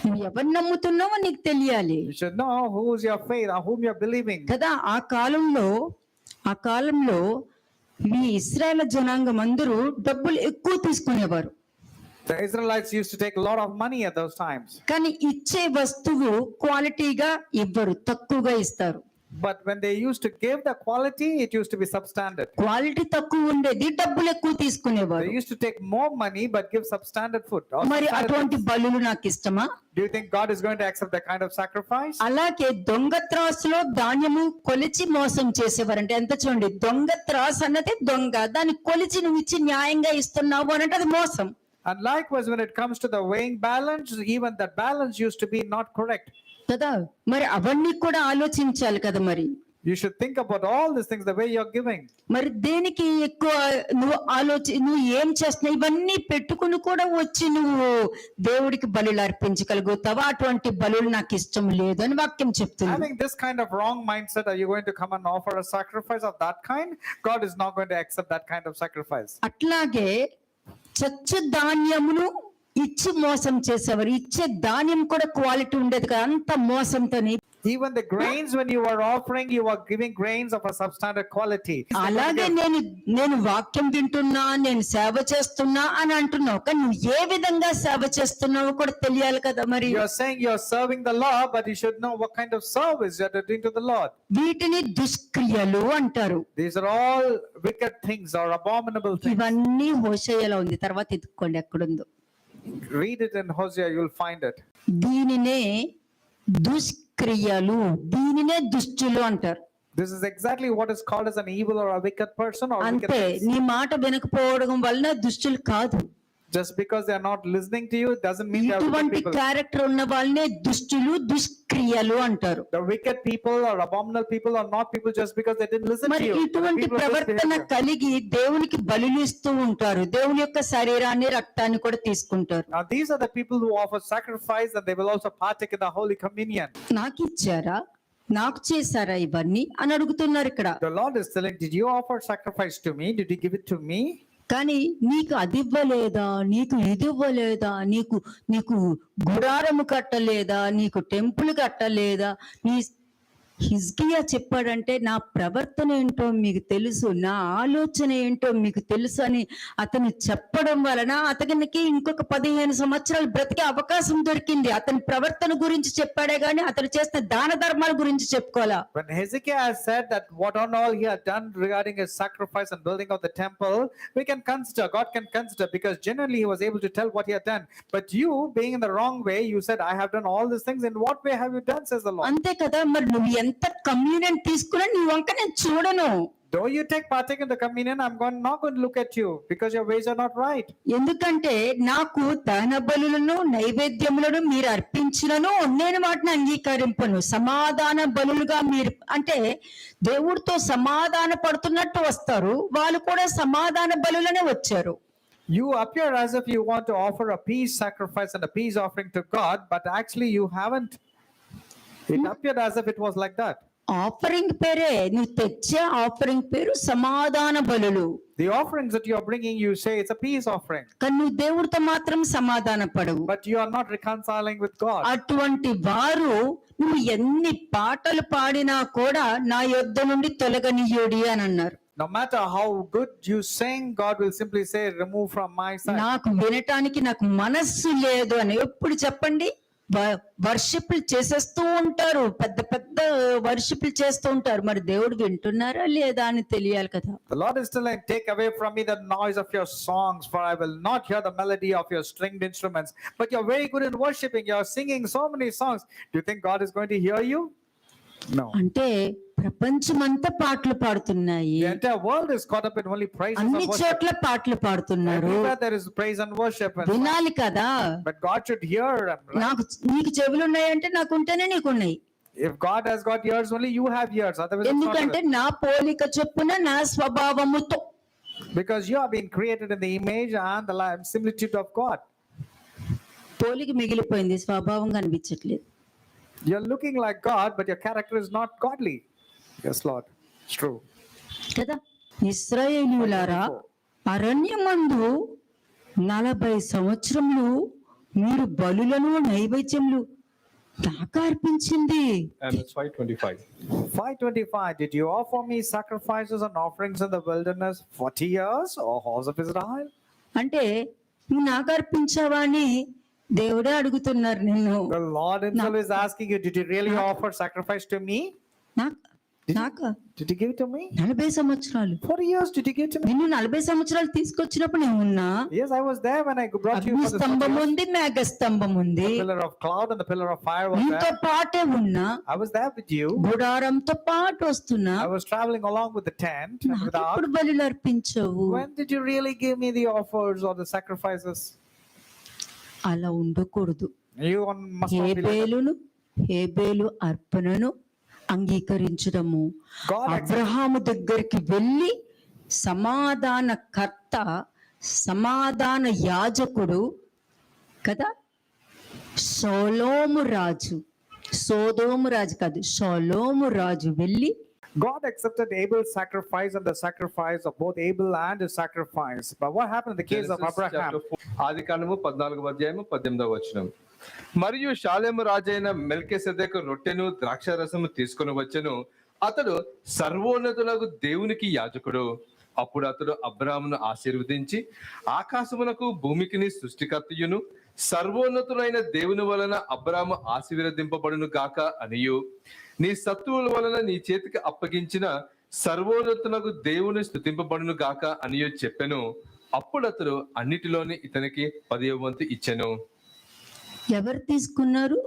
నువ్వు ఎవరు నమ్ముతున్నావో నీకు తెలియాలి You should know who's your faith or whom you're believing. కదా. ఆ కాలంలో మీ ఇశ్రాయేలు జనాంగం అందరూ డబ్బులు ఎక్కువ తీసుకునేవారు. The Israelites used to take a lot of money at those times. కానీ ఇచ్చే వస్తువు క్వాలిటీగా ఇవ్వరు, తక్కువగా ఇస్తారు. But when they used to give the quality, it used to be substandard. Quality తక్కువ ఉండేది, డబ్బులు ఎక్కువ They తీసుకునేవారు. used to take more money but give substandard food. or మరి substandard అటువంటి things. బలులు నాకు ఇష్టమా? Do you think God is going to accept that kind of sacrifice? అలాగే దొంగ త్రాసులో ధాన్యము కొలిచి మోసం చేసేవారంటే ఎంత చూడండి. దొంగ త్రాసు అన్నది దొంగ, దాన్ని కొలిచి నువ్వు ఇచ్చి న్యాయంగా ఇస్తున్నావు అని అంటే అది మోసం. And likewise, when it comes to the weighing balance, even that balance used to be not correct. కదా. మరి అవన్నీ కూడా ఆలోచించాలి కదా. మరి You should think about all these things the way you're giving. మరి దేనికి ఎక్కువ నువ్వు ఏం చేస్తున్నావు? ఇవన్నీ పెట్టుకుని కూడా వచ్చి నువ్వు దేవుడికి బలులు అర్పించగలుగుతావా? అటువంటి బలులు నాకు ఇష్టం లేదు అని వాక్యం చెప్తుంది. Having this kind of wrong mindset, are you going to come and offer a sacrifice of that kind? God is not going to accept that kind of sacrifice. అట్లాగే చచ్చు ధాన్యమును ఇచ్చి మోసం చేసేవారు. ఇచ్చే ధాన్యం కూడా క్వాలిటీ ఉండేది కదా, అంత మోసంతోని. Even the grains, when you are offering, you are giving grains of a substandard quality. అలాగే నేను వాక్యం వింటున్నా, నేను సేవ చేస్తున్నా అని అంటున్నావు, కానీ నువ్వు ఏ విధంగా సేవ చేస్తున్నావో కూడా తెలియాలి కదా. మరి You are saying you are serving the Lord, but you should know what kind of service you are doing to the Lord. వీటిని దుష్క్రియలు అంటారు. These are all wicked things or abominable things. ఇవన్నీ హోషేయలో ఉంది, తర్వాత ఎత్తుక్కోండి ఎక్కడుందో. Read it in Hosea, you will find it. దీనినే దుష్క్రియలు, దీనినే దుష్టులు అంటారు. This is exactly what is called as an evil or a wicked person or wicked అంతే. things. నీ మాట వినకపోవడం వలన దుష్టులు కాదు. Just because they are not listening to you, it doesn't mean they are wicked ఇటువంటి people. క్యారెక్టర్ ఉన్న వాళ్ళనే దుష్టులు, దుష్క్రియలు అంటారు. The wicked people or abominable people are not people just because they didn't listen to మరి you. ఇటువంటి People of this ప్రవర్తన behavior. కలిగి దేవునికి బలులు ఇస్తూ ఉంటారు. దేవుని యొక్క శరీరాన్ని, రక్తాన్ని కూడా తీసుకుంటారు. Now these are the people who offer sacrifice, and they will also partake in the Holy Communion. నాకు ఇచ్చారా, నాకు చేశారా ఇవన్నీ అని అడుగుతున్నారు ఇక్కడ. The Lord is telling, did you offer sacrifice to me? Did you give it to me? కానీ నీకు అది ఇవ్వలేదా, నీకు ఇది ఇవ్వలేదా, నీకు గుడారము కట్టలేదా, నీకు టెంపుల్ కట్టలేదా, హిజ్కియా చెప్పాడంటే నా ప్రవర్తన ఏంటో మీకు తెలుసు, నా ఆలోచన ఏంటో మీకు తెలుసు అని అతను చెప్పడం వలన అతనికి ఇంకొక 15 సంవత్సరాలు బ్రతికే అవకాశం దొరికింది. అతని ప్రవర్తన గురించి చెప్పాడే గాని అతను చేసిన దాన ధర్మాల గురించి చెప్పుకోవాలా. When Hezekiah has said that what on all he had done regarding his sacrifice and building of the temple, we can consider, God can consider, because genuinely he was able to tell what he had done. But you, being in the wrong way, you said, I have done all these things. In what way have you done, says the Lord? అంతే కదా, మరి నువ్వు ఎంత communion తీసుకున్నా నీ వంక నేను చూడను. Though you partake in the communion, I'm not going to look at you because your ways are not right. ఎందుకంటే నాకు దహన బలులను నైవేద్యములను మీరు అర్పించినను నేను వాటిని అంగీకరింపను. సమాధాన బలులుగా మీరు అంటే దేవుడితో సమాధాన పడుతున్నట్టు వస్తారు, వాళ్ళు కూడా సమాధాన బలులనే వచ్చారు. You appear as if you want to offer a peace sacrifice and a peace offering to God, but actually you haven't. It appeared as if it was like that. Offering పేరే, నువ్వు తెచ్చే ఆఫరింగ్ పేరు సమాధాన బలులు. The offerings that you are bringing, you say it's a peace offering, కానీ నువ్వు దేవుడితో మాత్రం సమాధాన పడవు. but you are not reconciling with God. అటువంటి వారు నువ్వు ఎన్ని పాటలు పాడినా కూడా నా యొద్ద నుండి తొలగనీయుడి అని అన్నారు. No matter how good you sing, God will simply say, remove from my side. నాకు వినటానికి నాకు మనస్సు లేదు అని ఎప్పుడు చెప్పండి. వర్షిప్లు చేసేస్తూ ఉంటారు, పెద్ద పెద్ద వర్షిప్లు చేస్తూ ఉంటారు, మరి దేవుడు వింటున్నారా లేదా అని తెలియాలి కదా. The Lord is telling, take away from me the noise of your songs, for I will not hear the melody of your stringed instruments. But you're very good in worshiping, you're singing so many songs. Do you think God is going to hear you? No. అంటే ప్రపంచమంతా పాటలు పాడుతున్నాయి, The entire world is caught up in only praise and అన్ని worship. చోట్ల పాటలు పాడుతున్నారు, Everywhere there is praise and worship. వినాలి కదా. But God should hear. నాకు నీకు చెవులు ఉన్నాయంటే నాకు ఉంటేనే నీకు ఉన్నాయి. If God has got ears, only you have ears. Otherwise, it's not ఎందుకంటే నా పోలిక చొప్పున నా స్వభావముతో. because you are being created in the image and the similitude of God. పోలిక మిగిలిపోయింది, స్వభావం కనిపించట్లేదు. You're looking like God, but your character is not godly. Yes, Lord. It's true. కదా. ఇశ్రాయేలీయులారా, అరణ్యమందు 40 సంవత్సరములు మీరు బలులను నైవేద్యములు నాకు అర్పించింది. Amos 5:25. 5:25. Did you offer me sacrifices and offerings in the wilderness 40 years, O house of Israel? అంటే నువ్వు నాకు అర్పించావా అని దేవుడే అడుగుతున్నారు నిన్ను. The Lord himself is asking you, did you really offer sacrifice to me? నాకు Did you give it to me? 40 సంవత్సరాలు 40 years did you give it to me? నిన్ను 40 సంవత్సరాలు తీసుకొచ్చినప్పుడు నేను ఉన్నా. Yes, I was there when I brought you అగ్ని for this. స్తంభం ఉంది, మేఘ స్తంభం ఉంది, The pillar of cloud and the pillar of fire was నీతో there. పాటే ఉన్నా, I was there with you. గుడారంతో పాటు వస్తున్నా. I was traveling along with the tent and with the ark. ఎప్పుడు బలులు అర్పించవు? When did you really give me the offers or the sacrifices? అలా ఉండకూడదు. You must not be like హేబేలు అర్పణను అంగీకరించడము, God Abraham దగ్గరికి వెళ్ళి సమాధానకర్త, సమాధాన యాజకుడు కదా, సొలొమోను రాజు, సోదోము రాజు కాదు, సొలొమోను రాజు వెళ్ళి God accepted Abel's sacrifice and the sacrifice of both Abel and his sacrifice. But what happened in the case of Abraham? ఆదికాండము 14వ అధ్యాయము 18వ వచనం. మరియు షాలేము రాజైన మెల్కీసెదెకు రొట్టెను ద్రాక్షారసము తీసుకొని వచ్చెను. అతడు సర్వోన్నతులకు దేవునికి యాజకుడు. అప్పుడు అతడు అబ్రాహామును ఆశీర్వదించి, ఆకాశమునకు భూమికిని సృష్టికర్తయును సర్వోన్నతులైన దేవుని వలన అబ్రాహాము ఆశీర్వదింపబడును గాక అనియు, నీ శత్రువుల వలన నీ చేతికి అప్పగించిన సర్వోన్నతులకు దేవుని స్తుతింపబడును గాక అనియు చెప్పెను. అప్పుడు అతడు అన్నిటిలోని ఇతనికి 10వ వంతు ఇచ్చెను. ఎవరు తీసుకున్నారు?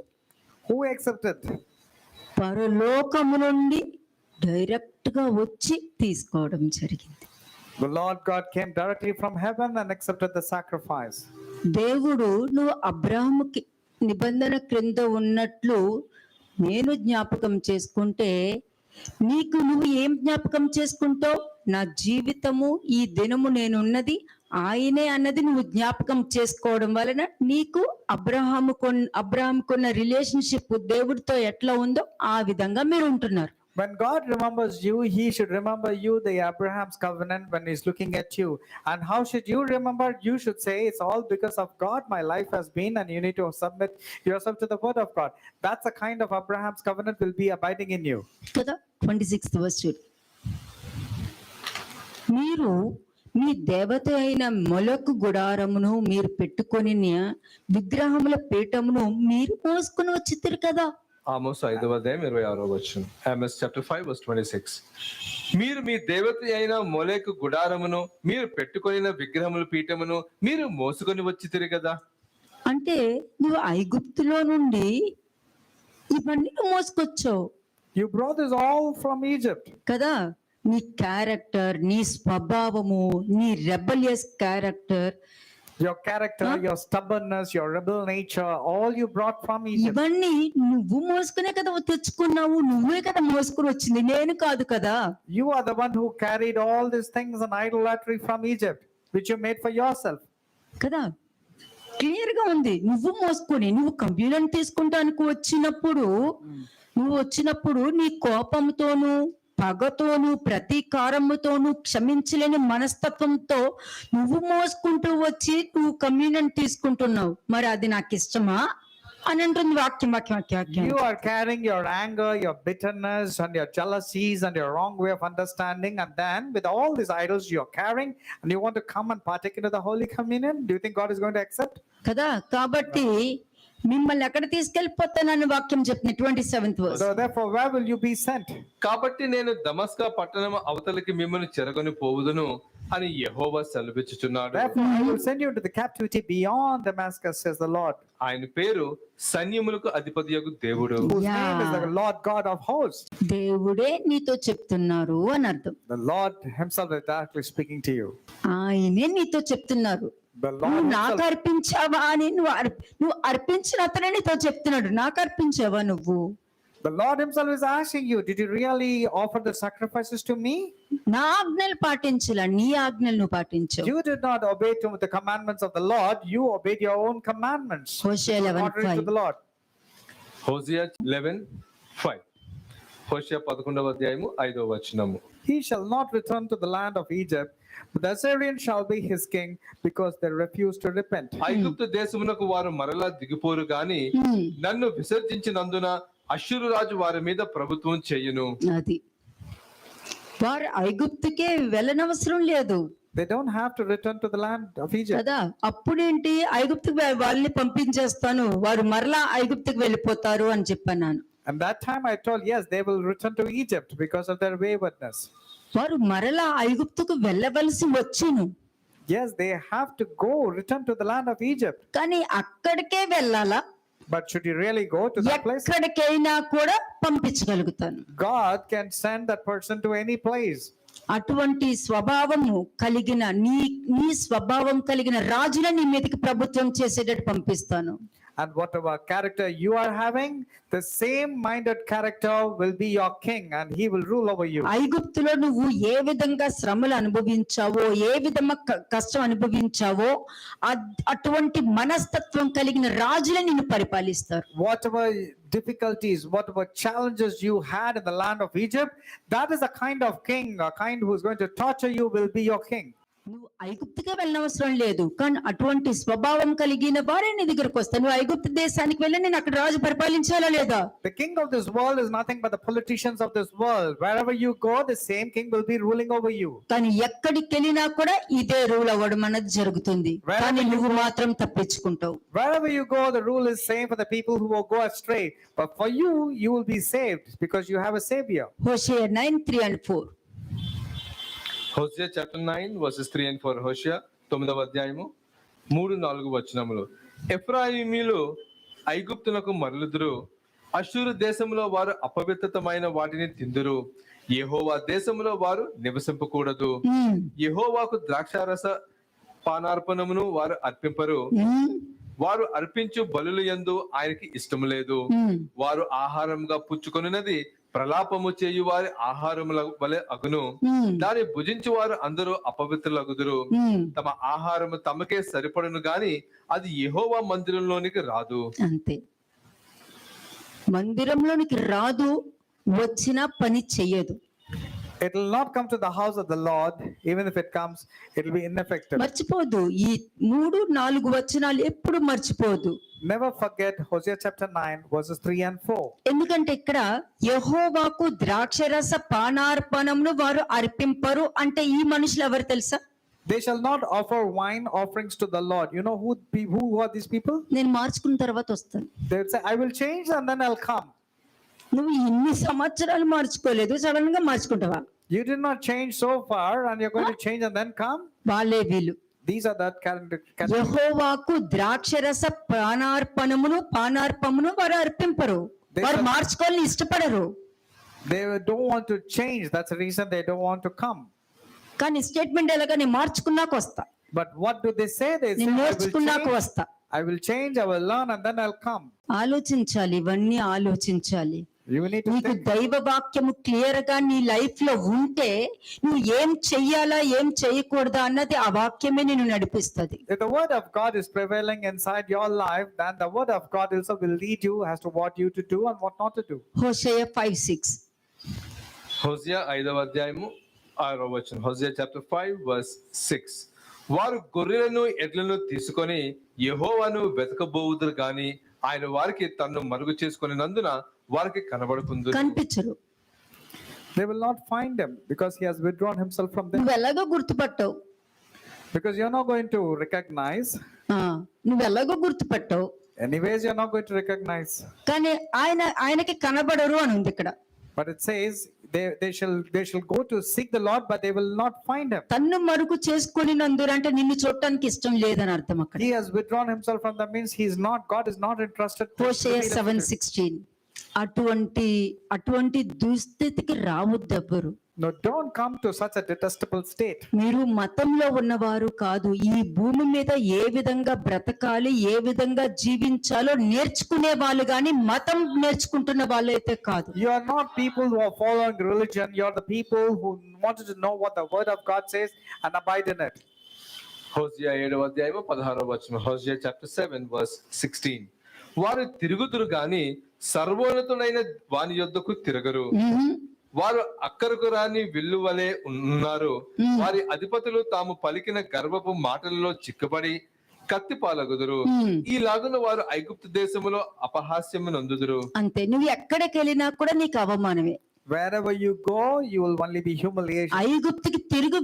Who accepted? పరలోకము నుండి డైరెక్ట్ గా వచ్చి తీసుకోవడం జరిగింది. The Lord God came directly from heaven and accepted the sacrifice. దేవుడు నువ్వు అబ్రాహాముకి నిబంధన క్రింద ఉన్నట్లు నేను జ్ఞాపకం చేసుకుంటే, నీకు నువ్వు ఏం జ్ఞాపకం చేసుకుంటావు? నా జీవితము ఈ దినము నేనున్నది ఆయనే అన్నది నువ్వు జ్ఞాపకం చేసుకోవడం వలన నీకు అబ్రాహాముకున్న రిలేషన్షిప్ దేవుడితో ఎట్లా ఉందో ఆ విధంగా మీరు ఉంటున్నారు. When God remembers you, He should remember you, the Abraham's covenant, when He's looking at you. And how should you remember? You should say, it's all because of God my life has been, and you need to submit yourself to the word of God. That's the kind of Abraham's covenant will be abiding in you. కదా 26th verse చూడు. మీరు మీ దేవత అయిన మొలకు గుడారమును మీరు పెట్టుకొని విగ్రహముల పీఠమును మీరు మోసుకుని వచ్చిద్దరు కదా. ఆమోస్ 5వ అధ్యాయం 26వ వచనం. Amos chapter 5 verse 26. మీరు మీ దేవత అయిన మొలెకు గుడారమును మీరు పెట్టుకొనిన విగ్రహముల పీఠమును మీరు మోసుకొని వచ్చితిరి కదా. అంటే నువ్వు ఐగుప్తులో నుండి ఇవన్నీ నువ్వు మోసుకొచ్చావు You brought this all from Egypt. కదా. నీ క్యారెక్టర్, నీ స్వభావము, నీ rebellious character, Your character, your stubbornness, your rebel nature, all you brought from Egypt. ఇవన్నీ నువ్వు మోసుకునే కదా తెచ్చుకున్నావు. నువ్వే కదా మోసుకుని వచ్చింది, నేను కాదు కదా. You are the one who carried all these things and idolatry from Egypt, which you made for yourself. కదా, క్లియర్ గా ఉంది. నువ్వు మోసుకొని నువ్వు కమ్యూనియన్ తీసుకుంటానికి వచ్చినప్పుడు నీ కోపంతోను, పగతోను, ప్రతీకారముతోను, క్షమించలేని మనస్తత్వంతో నువ్వు మోసుకుంటూ వచ్చి నువ్వు కమ్యూనియన్ తీసుకుంటున్నావు. మరి అది నాకు ఇష్టమా అని అంటుంది వాక్యం. You are carrying your anger, your bitterness, and your jealousies, and your wrong way of understanding, and then with all these idols you are carrying, and you want to come and partake into the Holy Communion. Do you think God is going to accept? కదా, కాబట్టి మిమ్మల్ని ఎక్కడ తీసుకెళ్లిపోతానని వాక్యం చెప్తుంది 27th verse. So therefore, where will you be sent? కాబట్టి నేను దమస్కా పట్టణం అవతలికి మిమ్మల్ని చెరగొని పోవుదును అని యెహోవా సెలవిచ్చుచున్నాడు. Therefore, I will send you into the captivity beyond Damascus, says the Lord. ఆయన పేరు సైన్యములకు అధిపతియగు దేవుడు. Whose name is the Lord God of hosts. దేవుడే నీతో చెప్తున్నారు అని అర్థం. The Lord Himself is directly speaking to you. ఆయనే నీతో చెప్తున్నారు. The నువ్వు Lord నాకు Himself. అర్పించావా అని నువ్వు అర్పించిన అతనే నీతో చెప్తున్నాడు. నాకు అర్పించావా నువ్వు? The Lord Himself is asking you, did you really offer the sacrifices to me? నా ఆజ్ఞలు పాటించాల, నీ ఆజ్ఞలు నువ్వు పాటించావు. You did not obey to the commandments of the Lord. You obeyed your own commandments. హోషేయ Contrary to 11:5. the Lord. హోషేయ 11:5. హోషేయ 11వ అధ్యాయము 5వ వచనము. He shall not return to the land of Egypt, but the Assyrian shall be his king, because they refuse to repent. ఐగుప్తు దేశమునకు వారు మరలా దిగిపోరు గాని నన్ను విసర్జించినందున అష్షూరు రాజు వారి మీద ప్రభుత్వం చేయును. అది వారు ఐగుప్తుకే వెళ్ళనవసరం లేదు They don't have to return to the land of Egypt. కదా. అప్పుడేంటి, ఐగుప్తుకు వాళ్ళని పంపించేస్తాను, వారు మరలా ఐగుప్తుకు వెళ్ళిపోతారు అని చెప్పన్నాను. And that time I told, yes, they will return to Egypt because of their waywardness. వారు మరలా ఐగుప్తుకు వెళ్ళవలసి వచ్చును. Yes, they have to go, return to the land of Egypt. కానీ అక్కడికే వెళ్ళాలా? But should you really go to that place? ఎక్కడికైనా కూడా పంపించగలుగుతాను. God can send that person to any place. అటువంటి స్వభావము కలిగిన నీ స్వభావం కలిగిన రాజుల నీ మీదకి ప్రభుత్వం చేసేటట్టు పంపిస్తాను. And whatever character you are having, the same minded character will be your king, and he will rule over you. ఐగుప్తులో నువ్వు ఏ విధంగా శ్రమలు అనుభవించావో, ఏ విధంగా కష్టం అనుభవించావో, అటువంటి మనస్తత్వం కలిగిన రాజులే నిన్ను పరిపాలిస్తారు. Whatever difficulties, whatever challenges you had in the land of Egypt, that is a kind of king, a kind who is going to torture you will be your king. నువ్వు ఐగుప్తుకే వెళ్ళనవసరం లేదు, కానీ అటువంటి స్వభావం కలిగిన వారే నీ దగ్గరకు వస్తారు. నువ్వు ఐగుప్తు దేశానికి వెళ్ళి నేను అక్కడ రాజు పరిపాలించాలా లేదా? The king of this world is nothing but the politicians of this world. Wherever you go, the same king will be ruling over you. కానీ ఎక్కడికి వెళ్ళినా కూడా ఇదే రూల్ అవ్వడం అనేది జరుగుతుంది, కానీ నువ్వు మాత్రం తప్పించుకుంటావు. Wherever you go, the rule is same for the people who will go astray. But for you, you will be saved because you have a savior. హోషేయ 9:3 and 4. హోషేయ chapter 9 verses 3 and 4. హోషేయ 9వ అధ్యాయము 3-4 వచనములు. ఎఫ్రాయిమీలు ఐగుప్తునకు మరలుదురు, అష్షూరు దేశంలో వారు అపవిత్రమైన వాటిని తిందురు, యెహోవా దేశంలో వారు నివసింపకూడదు. యెహోవాకు ద్రాక్షారస పానార్పణమును వారు అర్పింపరు, వారు అర్పించు బలుల యందు ఆయనకి ఇష్టము లేదు. వారు ఆహారంగా పుచ్చుకొనున్నది ప్రలాపము చేయు వారి ఆహారముల వలె అగును, దాన్ని భుజించు వారు అందరూ అపవిత్రులగుదురు. తమ ఆహారము తమకే సరిపడును గాని అది యెహోవా మందిరంలోనికి రాదు. అంతే, మందిరంలోనికి రాదు. వచ్చినా పని చెయ్యదు. It will not come to the house of the Lord. Even if it comes, it will be ineffective. మర్చిపోదు. ఈ 3-4 వచనాలు ఎప్పుడు మర్చిపోదు. Never forget Hosea chapter 9 verses 3 and 4. ఎందుకంటే ఇక్కడ యెహోవాకు ద్రాక్షరస పానార్పణమును వారు అర్పింపరు అంటే ఈ మనుషులు ఎవరు తెలుసా? They shall not offer wine offerings to the Lord. You know who are these people? నేను మార్చుకున్న తర్వాత వస్తాను. They will say, I will change and then I'll come. నువ్వు ఇన్ని సంవత్సరాలు మార్చుకోలేదు, సడన్ గా మార్చుకుంటావా? You did not change so far and you're going to change and then come? వాళ్ళే వీళ్ళు. These are that character. యెహోవాకు ద్రాక్షరస పానార్పమును వారు అర్పింపరు. వారు మార్చుకోవాలని ఇష్టపడరు. They don't want to change. That's the reason they don't want to come. కానీ statement ఎలాగా? నేను మార్చుకున్నాక వస్తా, But what do they say? They say, నేను నేర్చుకున్నాక వస్తా. I will change, I will learn, and then I'll come. ఆలోచించాలి, ఇవన్నీ ఆలోచించాలి. You need to నీకు think. దైవ వాక్యము క్లియర్ గా నీ లైఫ్ లో ఉంటే నువ్వు ఏం చెయ్యాలా ఏం చేయకూడదా అన్నది ఆ వాక్యమే నిన్ను నడిపిస్తుంది. If the word of God is prevailing inside your life, then the word of God also will lead you as to what you to do and what not to do. హోషేయ 5:6. హోషేయ 5వ అధ్యాయము 6వ వచనం. హోషేయ చాప్టర్ 5 వర్స్ 6. వారు గొర్రెలను ఎడ్లను తీసుకొని యెహోవాను వెతకబోవుదురు గాని ఆయన వారికి తన్ను మరుగు చేసుకొనినందున వారికి కనబడకుందు. కనిపించరు. They will not find him because he has withdrawn himself from them. నువ్వు ఎలాగో గుర్తుపట్టవు. Because you're not going to recognize. నువ్వు ఎలాగో గుర్తుపట్టవు. Anyways, you're not going to recognize. కానీ ఆయనకి కనబడరు అని ఉంది ఇక్కడ. But it says they shall go to seek the Lord, but they will not find him. తన్ను మరుగు చేసుకొనినందురు అంటే నిన్ను చూడటానికి ఇష్టం లేదని అర్థం అక్కడ. He has withdrawn himself from them means God is not interested. హోషేయ 7:16. అటువంటి దుస్థితికి రావద్దెవ్వరు. No, don't come to such a detestable state. మీరు మతంలో ఉన్నవారు కాదు. ఈ భూమి మీద ఏ విధంగా బ్రతకాలి, ఏ విధంగా జీవించాలో నేర్చుకునే వాళ్ళు గాని మతం నేర్చుకుంటున్న వాళ్ళు అయితే కాదు. You are not people who are following religion. You are the people who wanted to know what the word of God says and abide in it. హోషేయ 7వ అధ్యాయము 16వ వచనం. హోషేయ చాప్టర్ 7 వర్స్ 16. వారు తిరుగుదురు గాని సర్వోన్నతుడైన వాని యొద్దకు తిరగరు. వారు అక్కరకు రాని విల్లు వలె ఉన్నారు. వారి అధిపతులు తాము పలికిన గర్వపు మాటలలో చిక్కుపడి కత్తి పాలగుదురు. ఈలాగున వారు ఐగుప్తు దేశములో అపహాస్యము నందుదురు. అంతే. నువ్వు ఎక్కడికి వెళ్ళినా కూడా నీకు అవమానమే. Wherever you go, you will only be humiliation. ఐగుప్తుకి తిరిగి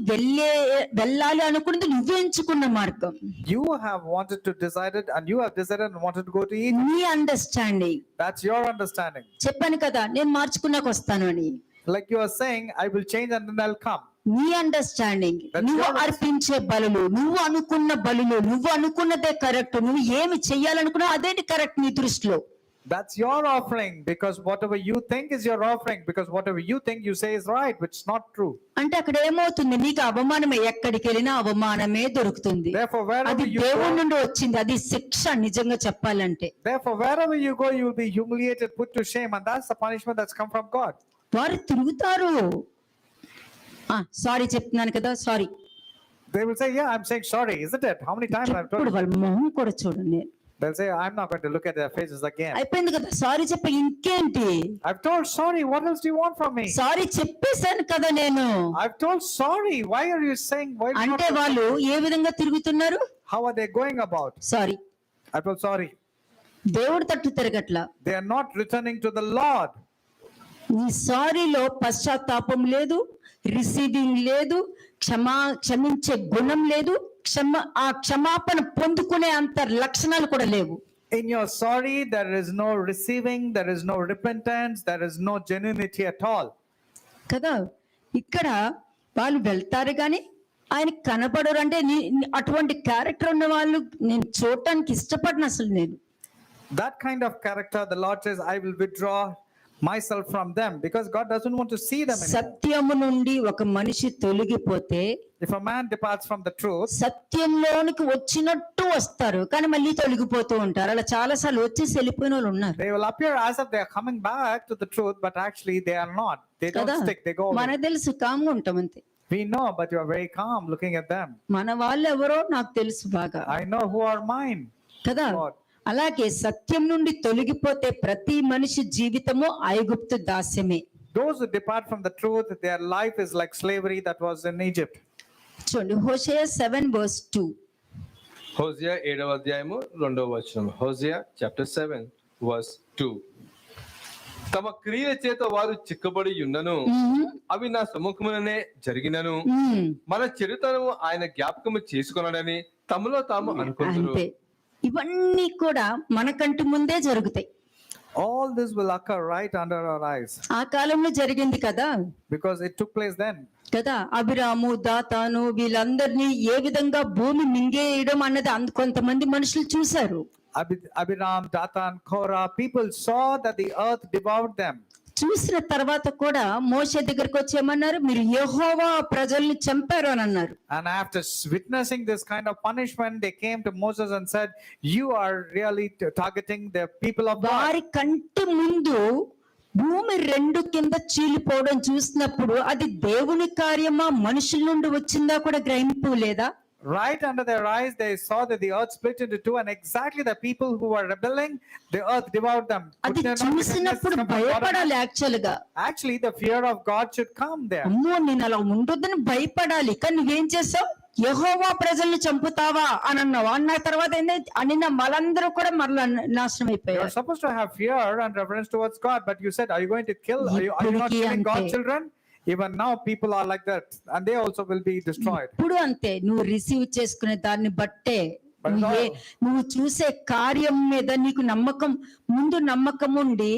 వెళ్ళాలి అనుకున్నది నువ్వు ఎంచుకున్న మార్గం. You have wanted to decide it, and you have decided and wanted to go to Egypt. నీ అండర్స్టాండింగ్. That's your understanding. చెప్పాను కదా నేను మార్చుకున్నాక వస్తాను అని. Like you are saying, I will change and then I'll come. నీ understanding. That's నువ్వు your అర్పించే బలులు, నువ్వు అనుకున్న బలులు, నువ్వు అనుకున్నదే కరెక్ట్. నువ్వు ఏమి చెయ్యాలనుకున్నావు అదేంటి కరెక్ట్ నీ దృష్టిలో. That's your offering, because whatever you think is your offering, because whatever you think you say is right, which is not true. అంటే అక్కడ ఏమవుతుంది? నీకు అవమానమే. ఎక్కడికి వెళ్ళినా అవమానమే దొరుకుతుంది. Therefore, అది wherever you దేవుడి go, నుండి వచ్చింది. అది శిక్ష నిజంగా చెప్పాలంటే. therefore, wherever you go, you will be humiliated, put to shame, and that's the punishment that's come from God. వారు తిరుగుతారు. సారీ చెప్తున్నాను కదా, sorry. They will say, yeah, I'm saying sorry, isn't it? How many times I've told ఇప్పుడు you? వాళ్ళ మొహం కూడా చూడండి. They'll say, I'm not going to look at their faces again. అయిపోయింది కదా, సారీ చెప్ప ఇంకేంటి? I've told sorry, what else do you want from me? Sorry చెప్పేశాను కదా నేను. I've told sorry, why are you saying, why not? అంటే వాళ్ళు ఏ విధంగా తిరుగుతున్నారు? How are they going about? Sorry. I told sorry. దేవుడు తట్టు తిరగట్లా. They are not returning to the Lord. నీ సారీలో పశ్చాత్తాపం లేదు, రిసీవింగ్ లేదు, క్షమించే గుణం లేదు, క్షమాపణ పొందుకునే అంత లక్షణాలు కూడా లేవు. In your sorry, there is no receiving, there is no repentance, there is no genuinity at all. కదా, ఇక్కడ వాళ్ళు వెళ్తారు కానీ ఆయన కనపడరు. అంటే అటువంటి క్యారెక్టర్ ఉన్న వాళ్ళు నేను చూడటానికి ఇష్టపడిన అసలు నేను. That kind of character, the Lord says, I will withdraw myself from them, because God doesn't want to see them anymore. సత్యము నుండి ఒక మనిషి తొలగిపోతే, If a man departs from the truth, సత్యంలోనికి వచ్చినట్టు వస్తారు కానీ మళ్ళీ తొలగిపోతూ ఉంటారు. అలా చాలా సార్లు వచ్చేసి వెళ్ళిపోయిన వాళ్ళు ఉన్నారు. they will appear as if they are coming back to the truth, but actually they are not. They don't కదా, stick, they go away. మనకు తెలుసు కామ్గా ఉంటాం అంతే. We know, but you are very calm looking at them. మన వాళ్ళు ఎవరో నాకు తెలుసు బాగా I know who are mine. కదా. Lord. అలాగే సత్యం నుండి తొలగిపోతే ప్రతి మనిషి జీవితము ఐగుప్తు దాస్యమే. those who depart from the truth, their life is like slavery that was in Egypt. చూడండి హోషేయ 7:2. హోషేయ 7వ అధ్యాయము 2వ వచనం. హోషేయ చాప్టర్ 7 వర్స్ 2. తమ క్రియల చేత వారు చిక్కబడి ఉన్నను, అవి నా సముఖముననే జరిగినను, మన చెడుతనము ఆయన జ్ఞాపకము చేసుకొనడని తమలో తాము అనుకుంటున్నారు. అంతే, ఇవన్నీ కూడా మనకంటి ముందే జరుగుతాయి. All this will occur right under our eyes ఆ కాలంలో జరిగింది కదా because it took place then. కదా అభిరాము దాతాను వీళ్ళందరినీ ఏ విధంగా భూమి మింగేయడం అన్నది కొంతమంది మనుషులు చూశారు. Abiram, Dathan, Korah, people saw that the earth devoured them. చూసిన తర్వాత కూడా మోషే దగ్గరికి వచ్చి ఏమన్నారు, మీరు యెహోవా ప్రజల్ని చంపారు అని అన్నారు. And after witnessing this kind of punishment, they came to Moses and said, you are really targeting the people of God. వారి కంటి ముందు భూమి రెండు కింద చీలిపోవడం చూసినప్పుడు అది దేవుని కార్యమా మనుషుల నుండి వచ్చిందా కూడా గ్రహింపు లేదా? Right under their eyes, they saw that the earth split into two, and exactly the people who were rebelling, the earth devoured them. అది చూసినప్పుడు భయపడాలి. Actually, the fear of God should come there. అమ్మో నేను అలా ఉండొద్దని భయపడాలి. కానీ నువ్వేం చేసావు, యెహోవా ప్రజల్ని చంపుతావా అని అన్నావు. అన్న తర్వాత అనిన మనందరూ కూడా మరలా నాశనం You అయిపోయారు. are supposed to have fear and reverence towards God, but you said, are you going to kill? Are you not killing God's children? Even now people are like that, and they also will be destroyed. ఇప్పుడు అంతే, నువ్వు receive చేసుకునే దాన్ని బట్టే నువ్వు చూసే కార్యం మీద నీకు ముందు నమ్మకం ఉండి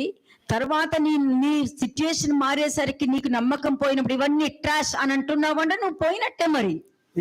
తర్వాత నీ సిచ్యుయేషన్ మారేసరికి నీకు నమ్మకం పోయినప్పుడు ఇవన్నీ ట్రాష్ అని అంటున్నావంటే నువ్వు పోయినట్టే మరి.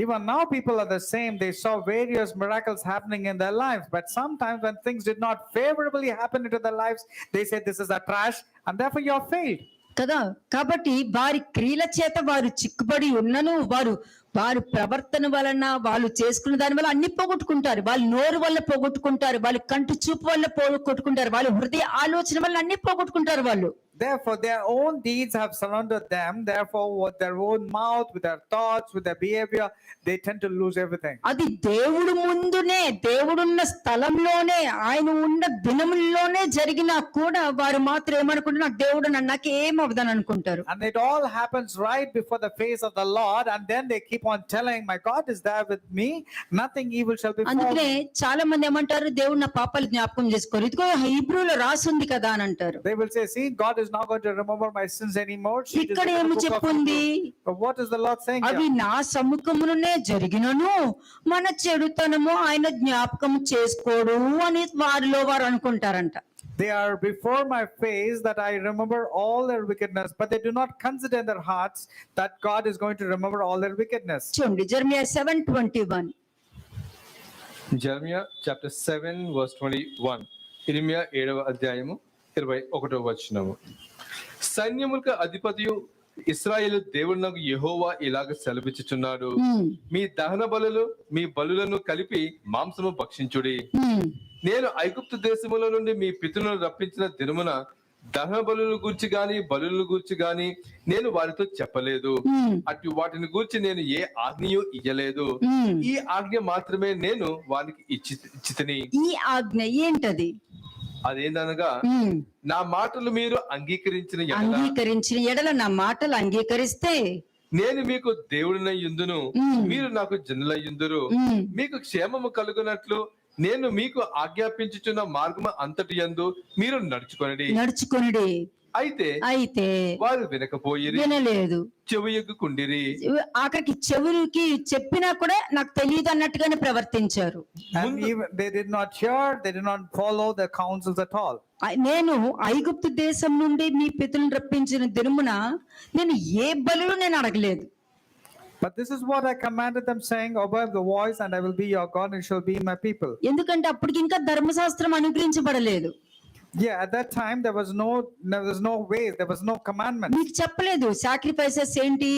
Even now people are the same. They saw various miracles happening in their lives, but sometimes when things did not favorably happen into their lives, they say this is a trash, and therefore you have failed. కదా, కాబట్టి వారి క్రియల చేత వారు చిక్కుబడి ఉన్నను, వారు ప్రవర్తన వలన వాళ్ళు చేసుకున్న దాని వల్ల అన్ని పోగొట్టుకుంటారు. వాళ్ళు నోరు వల్ల పోగొట్టుకుంటారు, వాళ్ళు కంటి చూపు వల్ల పోగొట్టుకుంటారు, వాళ్ళు హృదయ ఆలోచన వల్ల అన్ని పోగొట్టుకుంటారు వాళ్ళు. Therefore their own deeds have surrounded them. Therefore with their own mouth, with their thoughts, with their behavior, they tend to lose everything. అది దేవుడు ముందునే, దేవుడున్న స్థలంలోనే, ఆయన ఉన్న దినముల్లోనే జరిగినా కూడా వారు మాత్రం ఏమనుకుంటారు, నాకు దేవుడు నాకు ఏం అవదని అనుకుంటారు. And it all happens right before the face of the Lord, and then they keep on telling, my God is there with me, nothing evil shall befall me. అందుకనే చాలా మంది ఏమంటారు, దేవుడు నా పాపాలు జ్ఞాపకం చేసుకోరు, ఇదిగో హీబ్రూలో రాసుంది కదా అని అంటారు. They will say, see, God is not going to remember my sins anymore. ఇక్కడ ఏమి చెప్పుంది, but what is the Lord saying here? అవి నా సముఖమునే జరిగినను మన చెడుతనము ఆయన జ్ఞాపకం చేసుకోడు అని వారిలో వారు అనుకుంటారంట. They are before my face that I remember all their wickedness, but they do not consider in their hearts that God is going to remember all their wickedness. చూడండి జెరెమియా 7:21. Jeremiah chapter 7 verse 21. ఇర్మియా 7వ అధ్యాయము 21వ వచనము. సైన్యములకు అధిపతియు ఇశ్రాయేలు దేవుడునకు యెహోవా ఇలాగ సెలవిచ్చుచున్నాడు, మీ దహన బలులు మీ బలులను కలిపి మాంసము భక్షించుడి. నేను ఐగుప్తు దేశముల నుండి మీ పితరులను రప్పించిన దినమున దహన బలుల గూర్చి గాని బలుల గూర్చి గాని నేను వారితో చెప్పలేదు. అటు వాటిని గూర్చి నేను ఏ ఆజ్ఞయు ఇయ్యలేదు. ఈ ఆజ్ఞ మాత్రమే నేను వారికి ఇచ్చితిని. ఈ ఆజ్ఞ ఏంటది? అదేందనగా, నా మాటలు మీరు అంగీకరించిన ఎడల నా మాటలు అంగీకరిస్తే నేను మీకు దేవుడినై యుందును, మీరు నాకు జనులై యుందురు. మీకు క్షేమము కలుగునట్లు నేను మీకు ఆజ్ఞాపించుచున్న మార్గము అంతటి యందు మీరు నడుచుకొనిడి. అయితే వారు వినలేదు, చెవి ఎగ్గుకుండిరి. ఆఖరికి చెవులకి చెప్పినా కూడా నాకు తెలియదు అన్నట్టుగానే ప్రవర్తించారు. And even they did not hear, they did not follow the counsels at all. నేను ఐగుప్తు దేశం నుండి మీ పితరులను రప్పించిన దినమున నేను ఏ బలులు నేను అడగలేదు. But this is what I commanded them, saying, obey the voice, and I will be your God, and you shall be my people. ఎందుకంటే అప్పటికి ఇంకా ధర్మశాస్త్రం అనుగ్రహించబడలేదు. Yeah, at that time there was no way, there was no commandment. మీకు చెప్పలేదు sacrifices ఏంటి,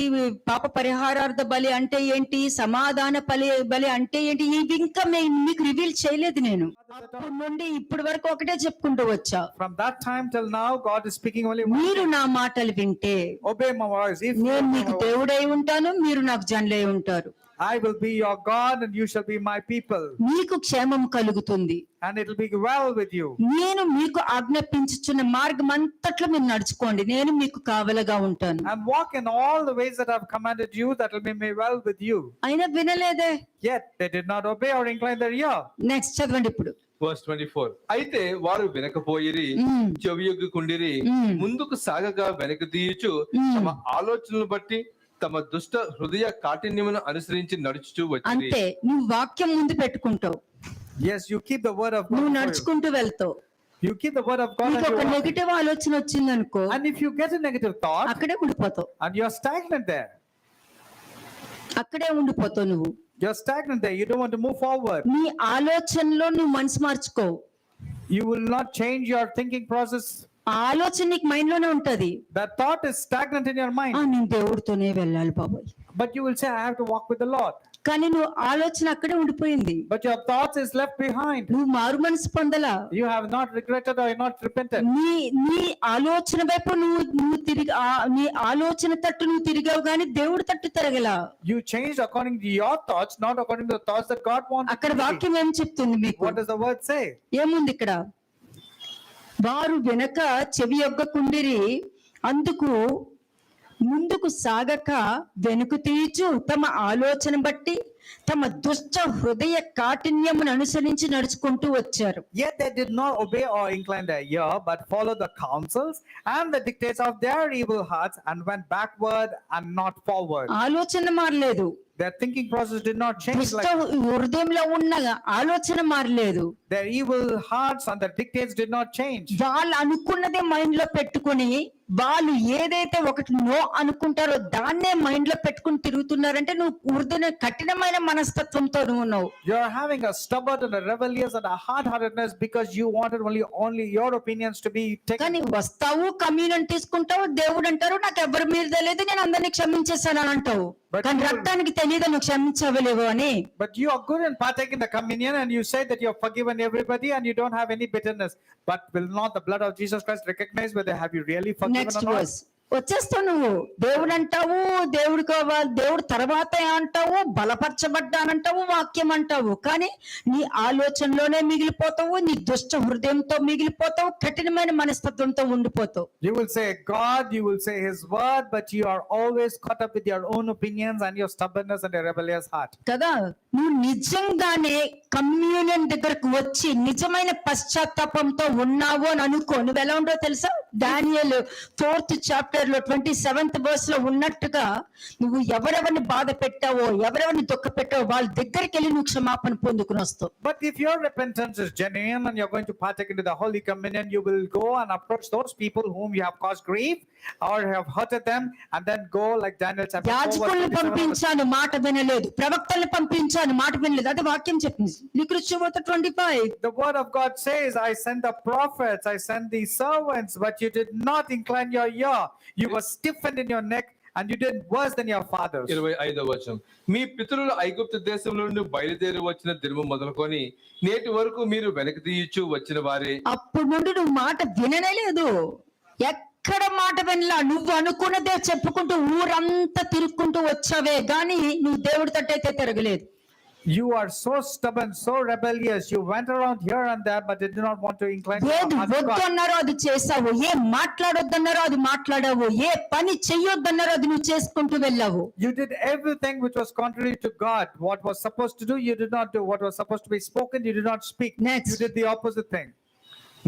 పాప పరిహారార్థ బలి అంటే ఏంటి, సమాధాన బలి అంటే ఏంటి, ఇవి ఇంకా మీకు రివీల్ చేయలేదు. నేను అప్పటి నుండి ఇప్పటి వరకు ఒకటే చెప్పుకుంటూ వచ్చా. From that time till now God is speaking only one. మీరు నా మాటలు వింటే obey my voice. నేను మీకు దేవుడై ఉంటాను, మీరు నాకు జనులై ఉంటారు. I will be your God and you shall be my people. మీకు క్షేమం కలుగుతుంది. And it will be well with you. నేను మీకు ఆజ్ఞాపించుచున్న మార్గం అంతట్లో మీరు నడుచుకోండి, నేను మీకు కావలగా ఉంటాను. And walk in all the ways that I have commanded you, that will be made well with you. అయినా వినలేదే. Yet they did not obey or incline their ear. Next చదవండి ఇప్పుడు. వర్స్ 24. అయితే వారు వినకపోయిరి, చెవియొగ్గుకుండిరి, ముందుకు సాగగా వెనక తీయుచు తమ ఆలోచనలు బట్టి తమ దుష్ట హృదయ కాఠిన్యమును అనుసరించి నడుచుచూ వచ్చిరి. అంతే, నువ్వు వాక్యం ముందు పెట్టుకుంటావు, Yes, you keep the word of God. నువ్వు before you. నడుచుకుంటూ వెళ్తావు. You keep the word of God. నీకు And, ఒక you walk. నెగిటివ్ ఆలోచన వచ్చింది అనుకో, And if you get a negative thought అక్కడే ఉండిపోతావు. and you're stagnant there, అక్కడే ఉండిపోతావు నువ్వు. you're stagnant there. You don't want to move forward. నీ ఆలోచనలో నువ్వు మనసు మార్చుకోవు. You will not change your thinking process. ఆ ఆలోచన నీకు మైండ్ లోనే ఉంటది. That thought is stagnant in your mind. నేను దేవుడితోనే వెళ్ళాలి బాబాయ్, But you will say, I have to walk with the Lord. కానీ నువ్వు ఆలోచన అక్కడే ఉండిపోయింది. But your thoughts is left behind. నువ్వు మారు మనసు పొందలా. You have not regretted or not repented. నీ ఆలోచన వైపు నువ్వు తిరిగి నీ ఆలోచన తట్టు నువ్వు తిరిగావు, కానీ దేవుడి తట్టు తిరగలా. You changed according to your thoughts, not according to the thoughts that God wants. అక్కడ వాక్యం ఏం చెప్తుంది మీకు? What does the word say? ఏముంది ఇక్కడ? వారు వెనక చెవి యొగ్గకుండిరి, అందుకు ముందుకు సాగక వెనుక తీయచు తమ ఆలోచన బట్టి తమ దుష్ట హృదయ కాఠిన్యమును అనుసరించి నడుచుకుంటూ వచ్చారు. Yet they did not obey or incline their ear, but followed the counsels and the dictates of their evil hearts, and went backward and not forward. ఆలోచన మారలేదు. Their thinking process did not change. దుష్ట Like హృదయంలో ఉన్న ఆలోచన మారలేదు. their evil hearts and their dictates did not change. వాళ్ళు అనుకున్నదే mind లో పెట్టుకుని, వాళ్ళు ఏదైతే ఒకటి నో అనుకుంటారో దాన్నే మైండ్ లో పెట్టుకుని తిరుగుతున్నారంటే నువ్వు హృదయ కఠినమైన మనస్తత్వంతో నువ్వు ఉన్నావు. You're having a stubborn and a rebellious and a hard-heartedness because you wanted only your opinions to be taken. కానీ వస్తావు, కమ్యూనియన్ తీసుకుంటావు, దేవుడు అంటారు నాకు ఎవరి మీద తెలియదు, నేను అందరినీ క్షమించేసాను అని అంటావు. కానీ రక్తానికి తెలియదు నువ్వు క్షమించవలేవు అని. But you are good and partake in the communion, and you say that you have forgiven everybody and you don't have any bitterness. But will not the blood of Jesus Christ recognize whether have you really forgiven next or not? Worse వచ్చేస్తావు. నువ్వు దేవుడు అంటావు, దేవుడు కావాలి, దేవుడు తర్వాత అంటావు, బలపరచబడ్డానంటావు, వాక్యం అంటావు, కానీ నీ ఆలోచనలోనే మిగిలిపోతావు, నీ దుష్ట హృదయంతో మిగిలిపోతావు, కఠినమైన మనస్తత్వంతో ఉండిపోతావు. You will say God, you will say His word, but you are always caught up with your own opinions and your stubbornness and your rebellious heart. కదా, నువ్వు నిజంగానే కమ్యూనియన్ దగ్గరకు వచ్చి నిజమైన పశ్చాత్తాపంతో ఉన్నావు అని అనుకో, నువ్వు ఎలా ఉండో తెలుసా? దానియేలు 4th చాప్టర్ లో 27th verse లో ఉన్నట్టుగా నువ్వు ఎవరెవరిని బాధ పెట్టావో, ఎవరెవరిని దుఃఖ పెట్టావో వాళ్ళ దగ్గరికి వెళ్ళి నువ్వు క్షమాపణ పొందుకుని వస్తావు. But if your repentance is genuine and you're going to partake into the Holy Communion, you will go and approach those people whom you have caused grief or have hurted them, and then go like Daniel chapter 4 verse యాజకుల్ని 27. పంపించాను, మాట వినలేదు. ప్రవక్తల్ని పంపించాను, మాట వినలేదు. అది వాక్యం చెప్పింది. లిఖితశుభోత 25. The word of God says, I sent the prophets, I sent the servants, but you did not incline your ear. You were stiffened in your neck, and you did worse than your fathers. 25వ వచనం. మీ పితరులు ఐగుప్తు దేశంలో నుండి బయలుదేరి వచ్చిన దినము మొదలుకొని నేటి వరకు మీరు వెనక్కి తీయచ్చు వచ్చిన వారే. అప్పుడు నుండి నువ్వు మాట విననే లేదు. ఎక్కడ మాట వినలా. నువ్వు అనుకున్నదే చెప్పుకుంటూ ఊరంతా తిరుక్కుంటూ వచ్చావే గాని నువ్వు దేవుడి తట్టయితే తిరగలేదు. You are so stubborn, so rebellious. You went around here and there, but did not want to incline your ఏది heart to వద్దు God. అన్నారో అది చేసావు, ఏ మాట్లాడొద్దన్నారో అది మాట్లాడావు, ఏ పని చెయ్యొద్దన్నారో అది నువ్వు చేసుకుంటూ వెళ్ళావు. You did everything which was contrary to God. What was supposed to do, you did not do. What was supposed to be spoken, you did not speak. Next. You did the opposite thing.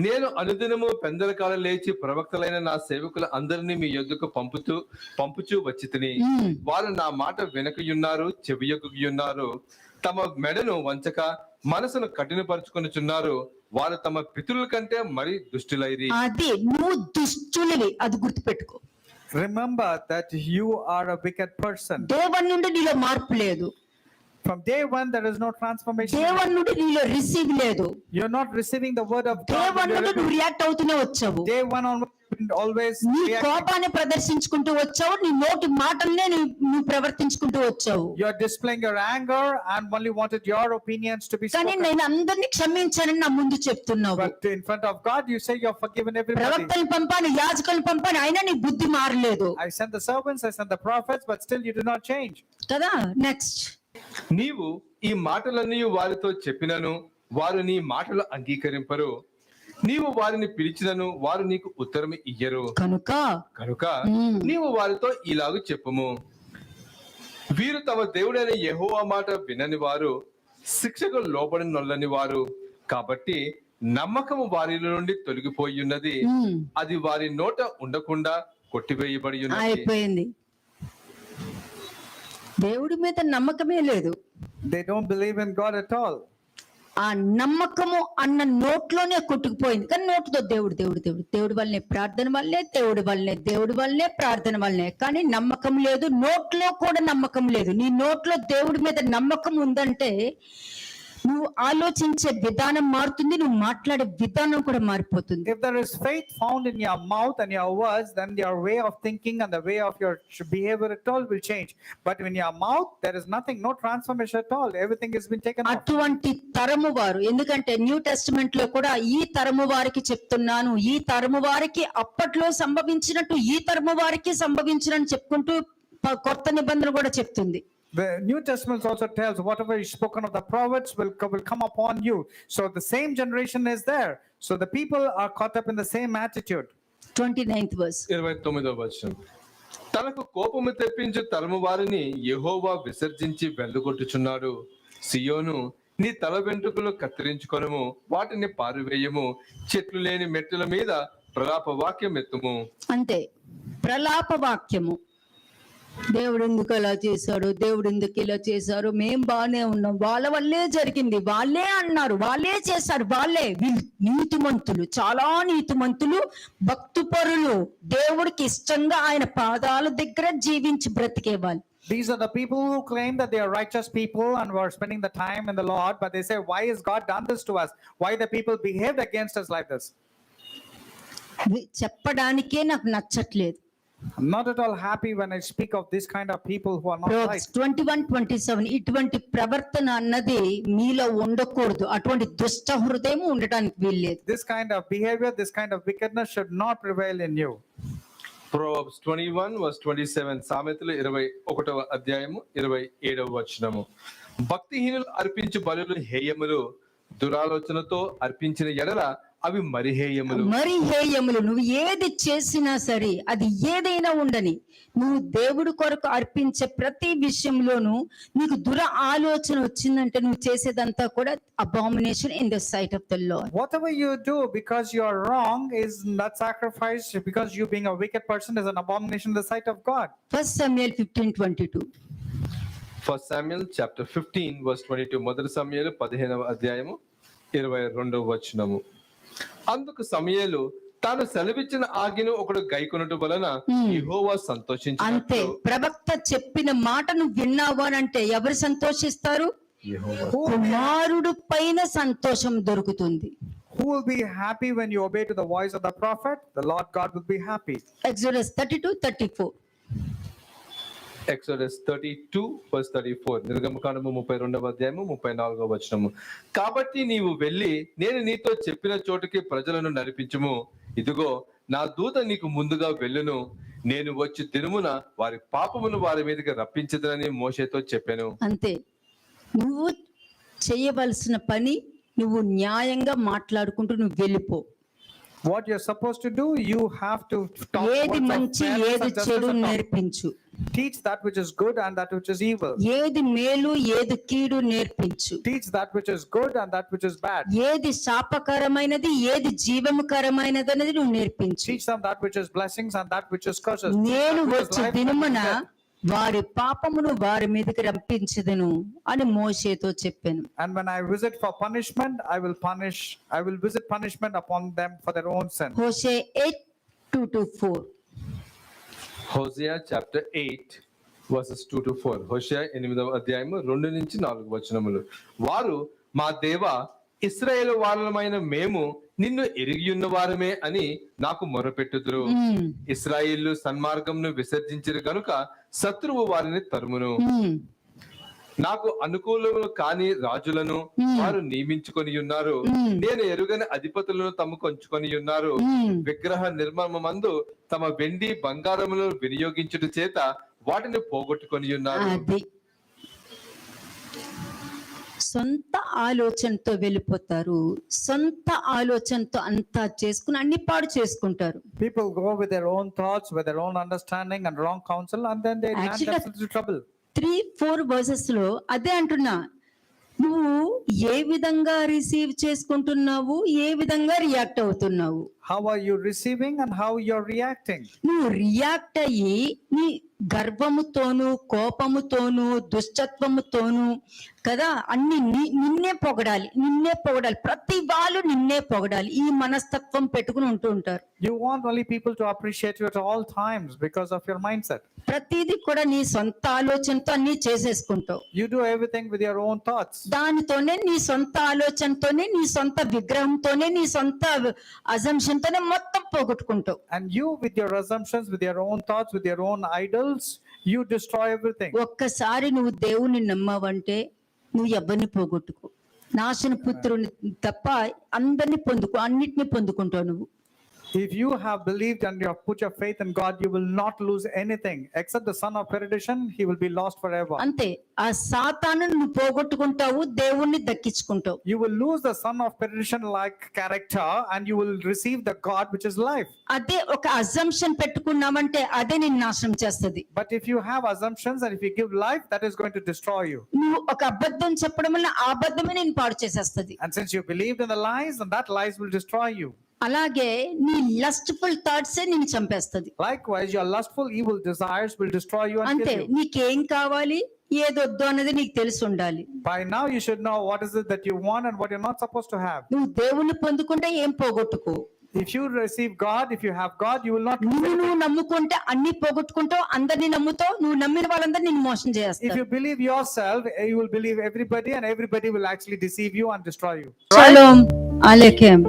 నేను అనుదినము పెందలకాల లేచి ప్రవక్తలైన నా సేవకుల అందరినీ మీ యొద్దకు పంపుచూ వచ్చి తిని వారు నా మాట వెనకయున్నారు, చెవియొగ్గుయున్నారు, తమ మెడను వంచక మనసును కఠినపరుచుకొనుచున్నారు, వారు తమ పితరుల కంటే మరి దుష్టులైరి. అది నువ్వు దుష్టునివి, అది గుర్తుపెట్టుకో. Remember that you are a wicked person. దేవుని నుండి నీలో మార్పు లేదు. From day one, there is no transformation. దేవుని నుండి నీలో రిసీవ్ లేదు. You're not receiving the word of God. దేవుని నుండి నువ్వు రియాక్ట్ అవుతూనే వచ్చావు. Day one onward, always నీ reacting. కోపాన్ని ప్రదర్శించుకుంటూ వచ్చావు, నీ నోటి మాటల్నే నువ్వు ప్రవర్తించుకుంటూ వచ్చావు. You're displaying your anger and only wanted your opinions to be కానీ spoken. నేను అందరినీ క్షమించానని నా ముందు చెప్తున్నావు. But in front of God, you say you're forgiven everybody. ప్రవక్తలు పంపాను, యాజకులను పంపాను, అయినా నీ బుద్ధి మారలేదు I sent the servants, I sent the prophets, but still you did not change. కదా. నెక్స్ట్ నీవు ఈ మాటలన్నీ వారితో చెప్పినను వారు నీ మాటలు అంగీకరింపరు. నీవు వారిని పిలిచినను వారు నీకు ఉత్తరం ఇయ్యరు. కనుక నీవు వారితో ఇలాగ చెప్పుము, వీరు తమ దేవుడైన యెహోవా మాట వినని వారు, శిక్షకు లోబడి నొల్లని వారు. కాబట్టి నమ్మకము వారిలో నుండి తొలగిపోయి ఉన్నది, అది వారి నోట ఉండకుండా కొట్టివేయబడి ఉన్నది. అయిపోయింది. దేవుడి మీద నమ్మకమే లేదు. They don't believe in God at all. ఆ నమ్మకము అన్న నోట్లోనే కొట్టుకుపోయింది. కానీ నోటుతో దేవుడు దేవుడు దేవుడు దేవుడి వల్లనే, ప్రార్థన వల్లే, దేవుడి వల్లనే, దేవుడి వల్లనే, ప్రార్థన వల్లనే. కానీ నమ్మకం లేదు. నోట్లో కూడా నమ్మకం లేదు. నీ నోట్లో దేవుడి మీద నమ్మకం ఉందంటే నువ్వు ఆలోచించే విధానం మారుతుంది, నువ్వు మాట్లాడే విధానం కూడా మారిపోతుంది. If there is faith found in your mouth and your words, then your way of thinking and the way of your behavior at all will change. But in your mouth, there is nothing, no transformation at all. Everything has been taken off. అటువంటి తరము వారు, ఎందుకంటే new testament లో కూడా ఈ తరము వారికి చెప్తున్నాను, ఈ తరము వారికి అప్పట్లో సంభవించినట్టు ఈ తరము వారికి సంభవించినట్టు చెప్పుకుంటూ కొత్త నిబంధన కూడా చెప్తుంది. The New Testament also tells whatever is spoken of the prophets will come upon you. So the same generation is there. So the people are caught up in the same attitude. 29th verse. 29వ వచనం. తనకు కోపము తెప్పించు తరము వారిని యెహోవా విసర్జించి వెళ్ళగొట్టుచున్నాడు. సియోను, నీ తల వెంట్రుకలు కత్తిరించుకొనుము, వాటిని పారివేయము, చెట్లు లేని మెట్టుల మీద ప్రలాప వాక్యం ఎత్తుము. అంతే, ప్రలాప వాక్యము. దేవుడు ఎందుకు అలా చేశాడు, దేవుడు ఎందుకు ఇలా చేశారు, మేం బాగానే ఉన్నాం, వాళ్ళ వల్లే జరిగింది, వాళ్ళే అన్నారు, వాళ్ళే చేశారు, వాళ్ళే. వీళ్ళు నీతిమంతులు, చాలా నీతిమంతులు, భక్తుపరులు, దేవుడికి ఇష్టంగా ఆయన పాదాల దగ్గర జీవించి బ్రతికే వాళ్ళు. These are the people who claim that they are righteous people and were spending the time in the Lord, but they say, why has God done this to us? Why the people behaved against us like this? చెప్పడానికే నాకు నచ్చట్లేదు. I'm not at all happy when I speak of this kind of people who are not right. 21:27 ఇటువంటి ప్రవర్తన అన్నది మీలో ఉండకూడదు. అటువంటి దుష్ట హృదయం ఉండడానికి వీల్లేదు. This kind of behavior, this kind of wickedness should not prevail in you. Proverbs 21:27, సామెతలు 21వ అధ్యాయము 27వ వచనము. భక్తిహీనులు అర్పించు బలులు హేయములు, దురాలోచనతో అర్పించిన ఎడల అవి మరి హేయములు. మరి హేయములు. నువ్వు ఏది చేసినా సరే, అది ఏదైనా ఉండని, నువ్వు దేవుడి కొరకు అర్పించే ప్రతి విషయంలోనూ నీకు దుర ఆలోచన వచ్చిందంటే నువ్వు చేసేదంతా కూడా abomination in the sight of the Lord. Whatever you do because you are wrong is not sacrifice, because you being a wicked person is an abomination in the sight of God. 1 Samuel 15:22. 1 Samuel chapter 15 verse 22. మొదటి సమూయేలు 15వ అధ్యాయము 22వ వచనము. అందుకు సమూయేలు తాను సెలవిచ్చిన ఆజ్ఞను ఒకడు గైకొనుట వలన యెహోవా సంతోషించాడు. అంతే, ప్రవక్త చెప్పిన మాటను విన్నావు అని అంటే ఎవరు సంతోషిస్తారు? కుమారుడు పైన సంతోషం దొరుకుతుంది. Who will be happy when you obey to the voice of the prophet? The Lord God will be happy. Exodus 32:34. Exodus 32 verse 34. నిర్గమకాండము 32వ అధ్యాయము 34వ వచనము. కాబట్టి నీవు వెళ్ళి నేను నీతో చెప్పిన చోటుకి ప్రజలను నడిపించుము. ఇదిగో నా దూత నీకు ముందుగా వెళ్ళును. నేను వచ్చి దినమున వారి పాపమును వారి మీదకి రప్పించదనని మోషేతో చెప్పాను. అంతే, నువ్వు చేయవలసిన పని నువ్వు న్యాయంగా మాట్లాడుకుంటూ నువ్వు వెళ్ళిపో. What you're supposed to do, you have to talk ఏది words of మంచి fairness ఏది and justice చెడు and నేర్పించు. teach that which is good and that which is evil. ఏది మేలు ఏది కీడు నేర్పించు. Teach that which is good and that which is bad. ఏది శాపకరమైనది ఏది జీవముకరమైనది అనేది నువ్వు నేర్పించు. Teach them that which is blessings and that which is curses. నేను That which is వచ్చే life and దినమున death. వారి పాపమును వారి మీదకి రప్పించదును అని మోషేతో చెప్పాను. And when I visit for punishment, I will visit punishment upon them for their own sin. హోషే 8:2-4. హోషేయ chapter 8 verses 2-4. హోషేయ 8వ అధ్యాయము 2 నుంచి 4 వచనములు. వారు మా దేవా ఇశ్రాయేలు వాళ్ళమైన మేము నిన్ను ఎరిగియున్న వారమే అని నాకు మొరపెట్టుదురు. ఇశ్రాయేలు సన్మార్గంను విసర్జించిరు గనుక శత్రువు వారిని తరుమును. నాకు అనుకూలము కాని రాజులను వారు నియమించుకొని ఉన్నారు. నేను ఎరుగని అధిపతులను తమకు ఉంచుకొని ఉన్నారు. విగ్రహ నిర్మాణమందు తమ వెండి బంగారములను వినియోగించుట చేత వాటిని పోగొట్టుకొని ఉన్నారు. సొంత ఆలోచనతో వెళ్ళిపోతారు. సొంత ఆలోచనతో అంతా చేసుకుని అన్ని పాడు చేసుకుంటారు. People go with their own thoughts, with their own understanding and wrong counsel, and then they land Actually, themselves into trouble. 3-4 verses లో అదే అంటున్నా. నువ్వు ఏ విధంగా రిసీవ్ చేసుకుంటున్నావు, ఏ విధంగా రియాక్ట్ అవుతున్నావు. How are you receiving and how you're reacting? నువ్వు react అయ్యి నీ గర్వముతోను, కోపముతోను, దుష్టత్వముతోను కదా అన్ని నిన్నే పొగడాలి, నిన్నే పొగడాలి, ప్రతి వాళ్ళు నిన్నే పొగడాలి, ఈ మనస్తత్వం పెట్టుకుని ఉంటూ ఉంటారు. You want only people to appreciate you at all times because of your mindset. ప్రతిదీ కూడా నీ సొంత ఆలోచనతో అన్ని చేసేసుకుంటావు. You do everything with your own thoughts. దానితోనే నీ సొంత ఆలోచనతోనే, నీ సొంత విగ్రహంతోనే, నీ సొంత అజంప్షన్ తోనే మొత్తం పోగొట్టుకుంటావు. And you, with your assumptions, with your own thoughts, with your own idols, you destroy everything. ఒక్కసారి నువ్వు దేవుని నమ్మావంటే నువ్వు ఎవరిని పోగొట్టుకో. నాశన పుత్రుని తప్ప అందరిని అన్నిటిని పొందుకుంటావు నువ్వు. If you have believed and you have put your faith in God, you will not lose anything except the son of perdition. He will be lost forever. అంతే, ఆ సాతాను నువ్వు పోగొట్టుకుంటావు, దేవుణ్ణి దక్కించుకుంటావు. You will lose the son of perdition like character and you will receive the God which is life. అదే ఒక assumption పెట్టుకున్నామంటే అదే నిన్ను నాశనం చేస్తుంది. But if you have assumptions and if you give life, that is going to destroy you. నువ్వు ఒక అబద్ధం చెప్పడం వల్ల ఆ అబద్ధమే నేను పాడు చేసేస్తుంది. And since you believed in the lies, and that lies will destroy you. అలాగే నీ లస్ట్ఫుల్ థాట్సే నిన్ను చంపేస్తుంది. Likewise, your lustful evil desires will destroy you and అంతే, kill you. నీకేం కావాలి, ఏదొద్దు అన్నది నీకు తెలిసి ఉండాలి. By now you should know what is it that you want and what you're not supposed to have. నువ్వు దేవుణ్ణి పొందుకుంటే ఏం పోగొట్టుకో. If you receive God, if you have God, you will not lose నువ్వు anything. నమ్ముకుంటే అన్ని పోగొట్టుకుంటావు, అందరినీ నమ్ముతావు, నువ్వు నమ్మిన వాళ్ళందరూ నిన్ను మోసం If చేస్తారు. you believe yourself, you will believe everybody and everybody will actually deceive you and destroy you. Shalom అలైకుం.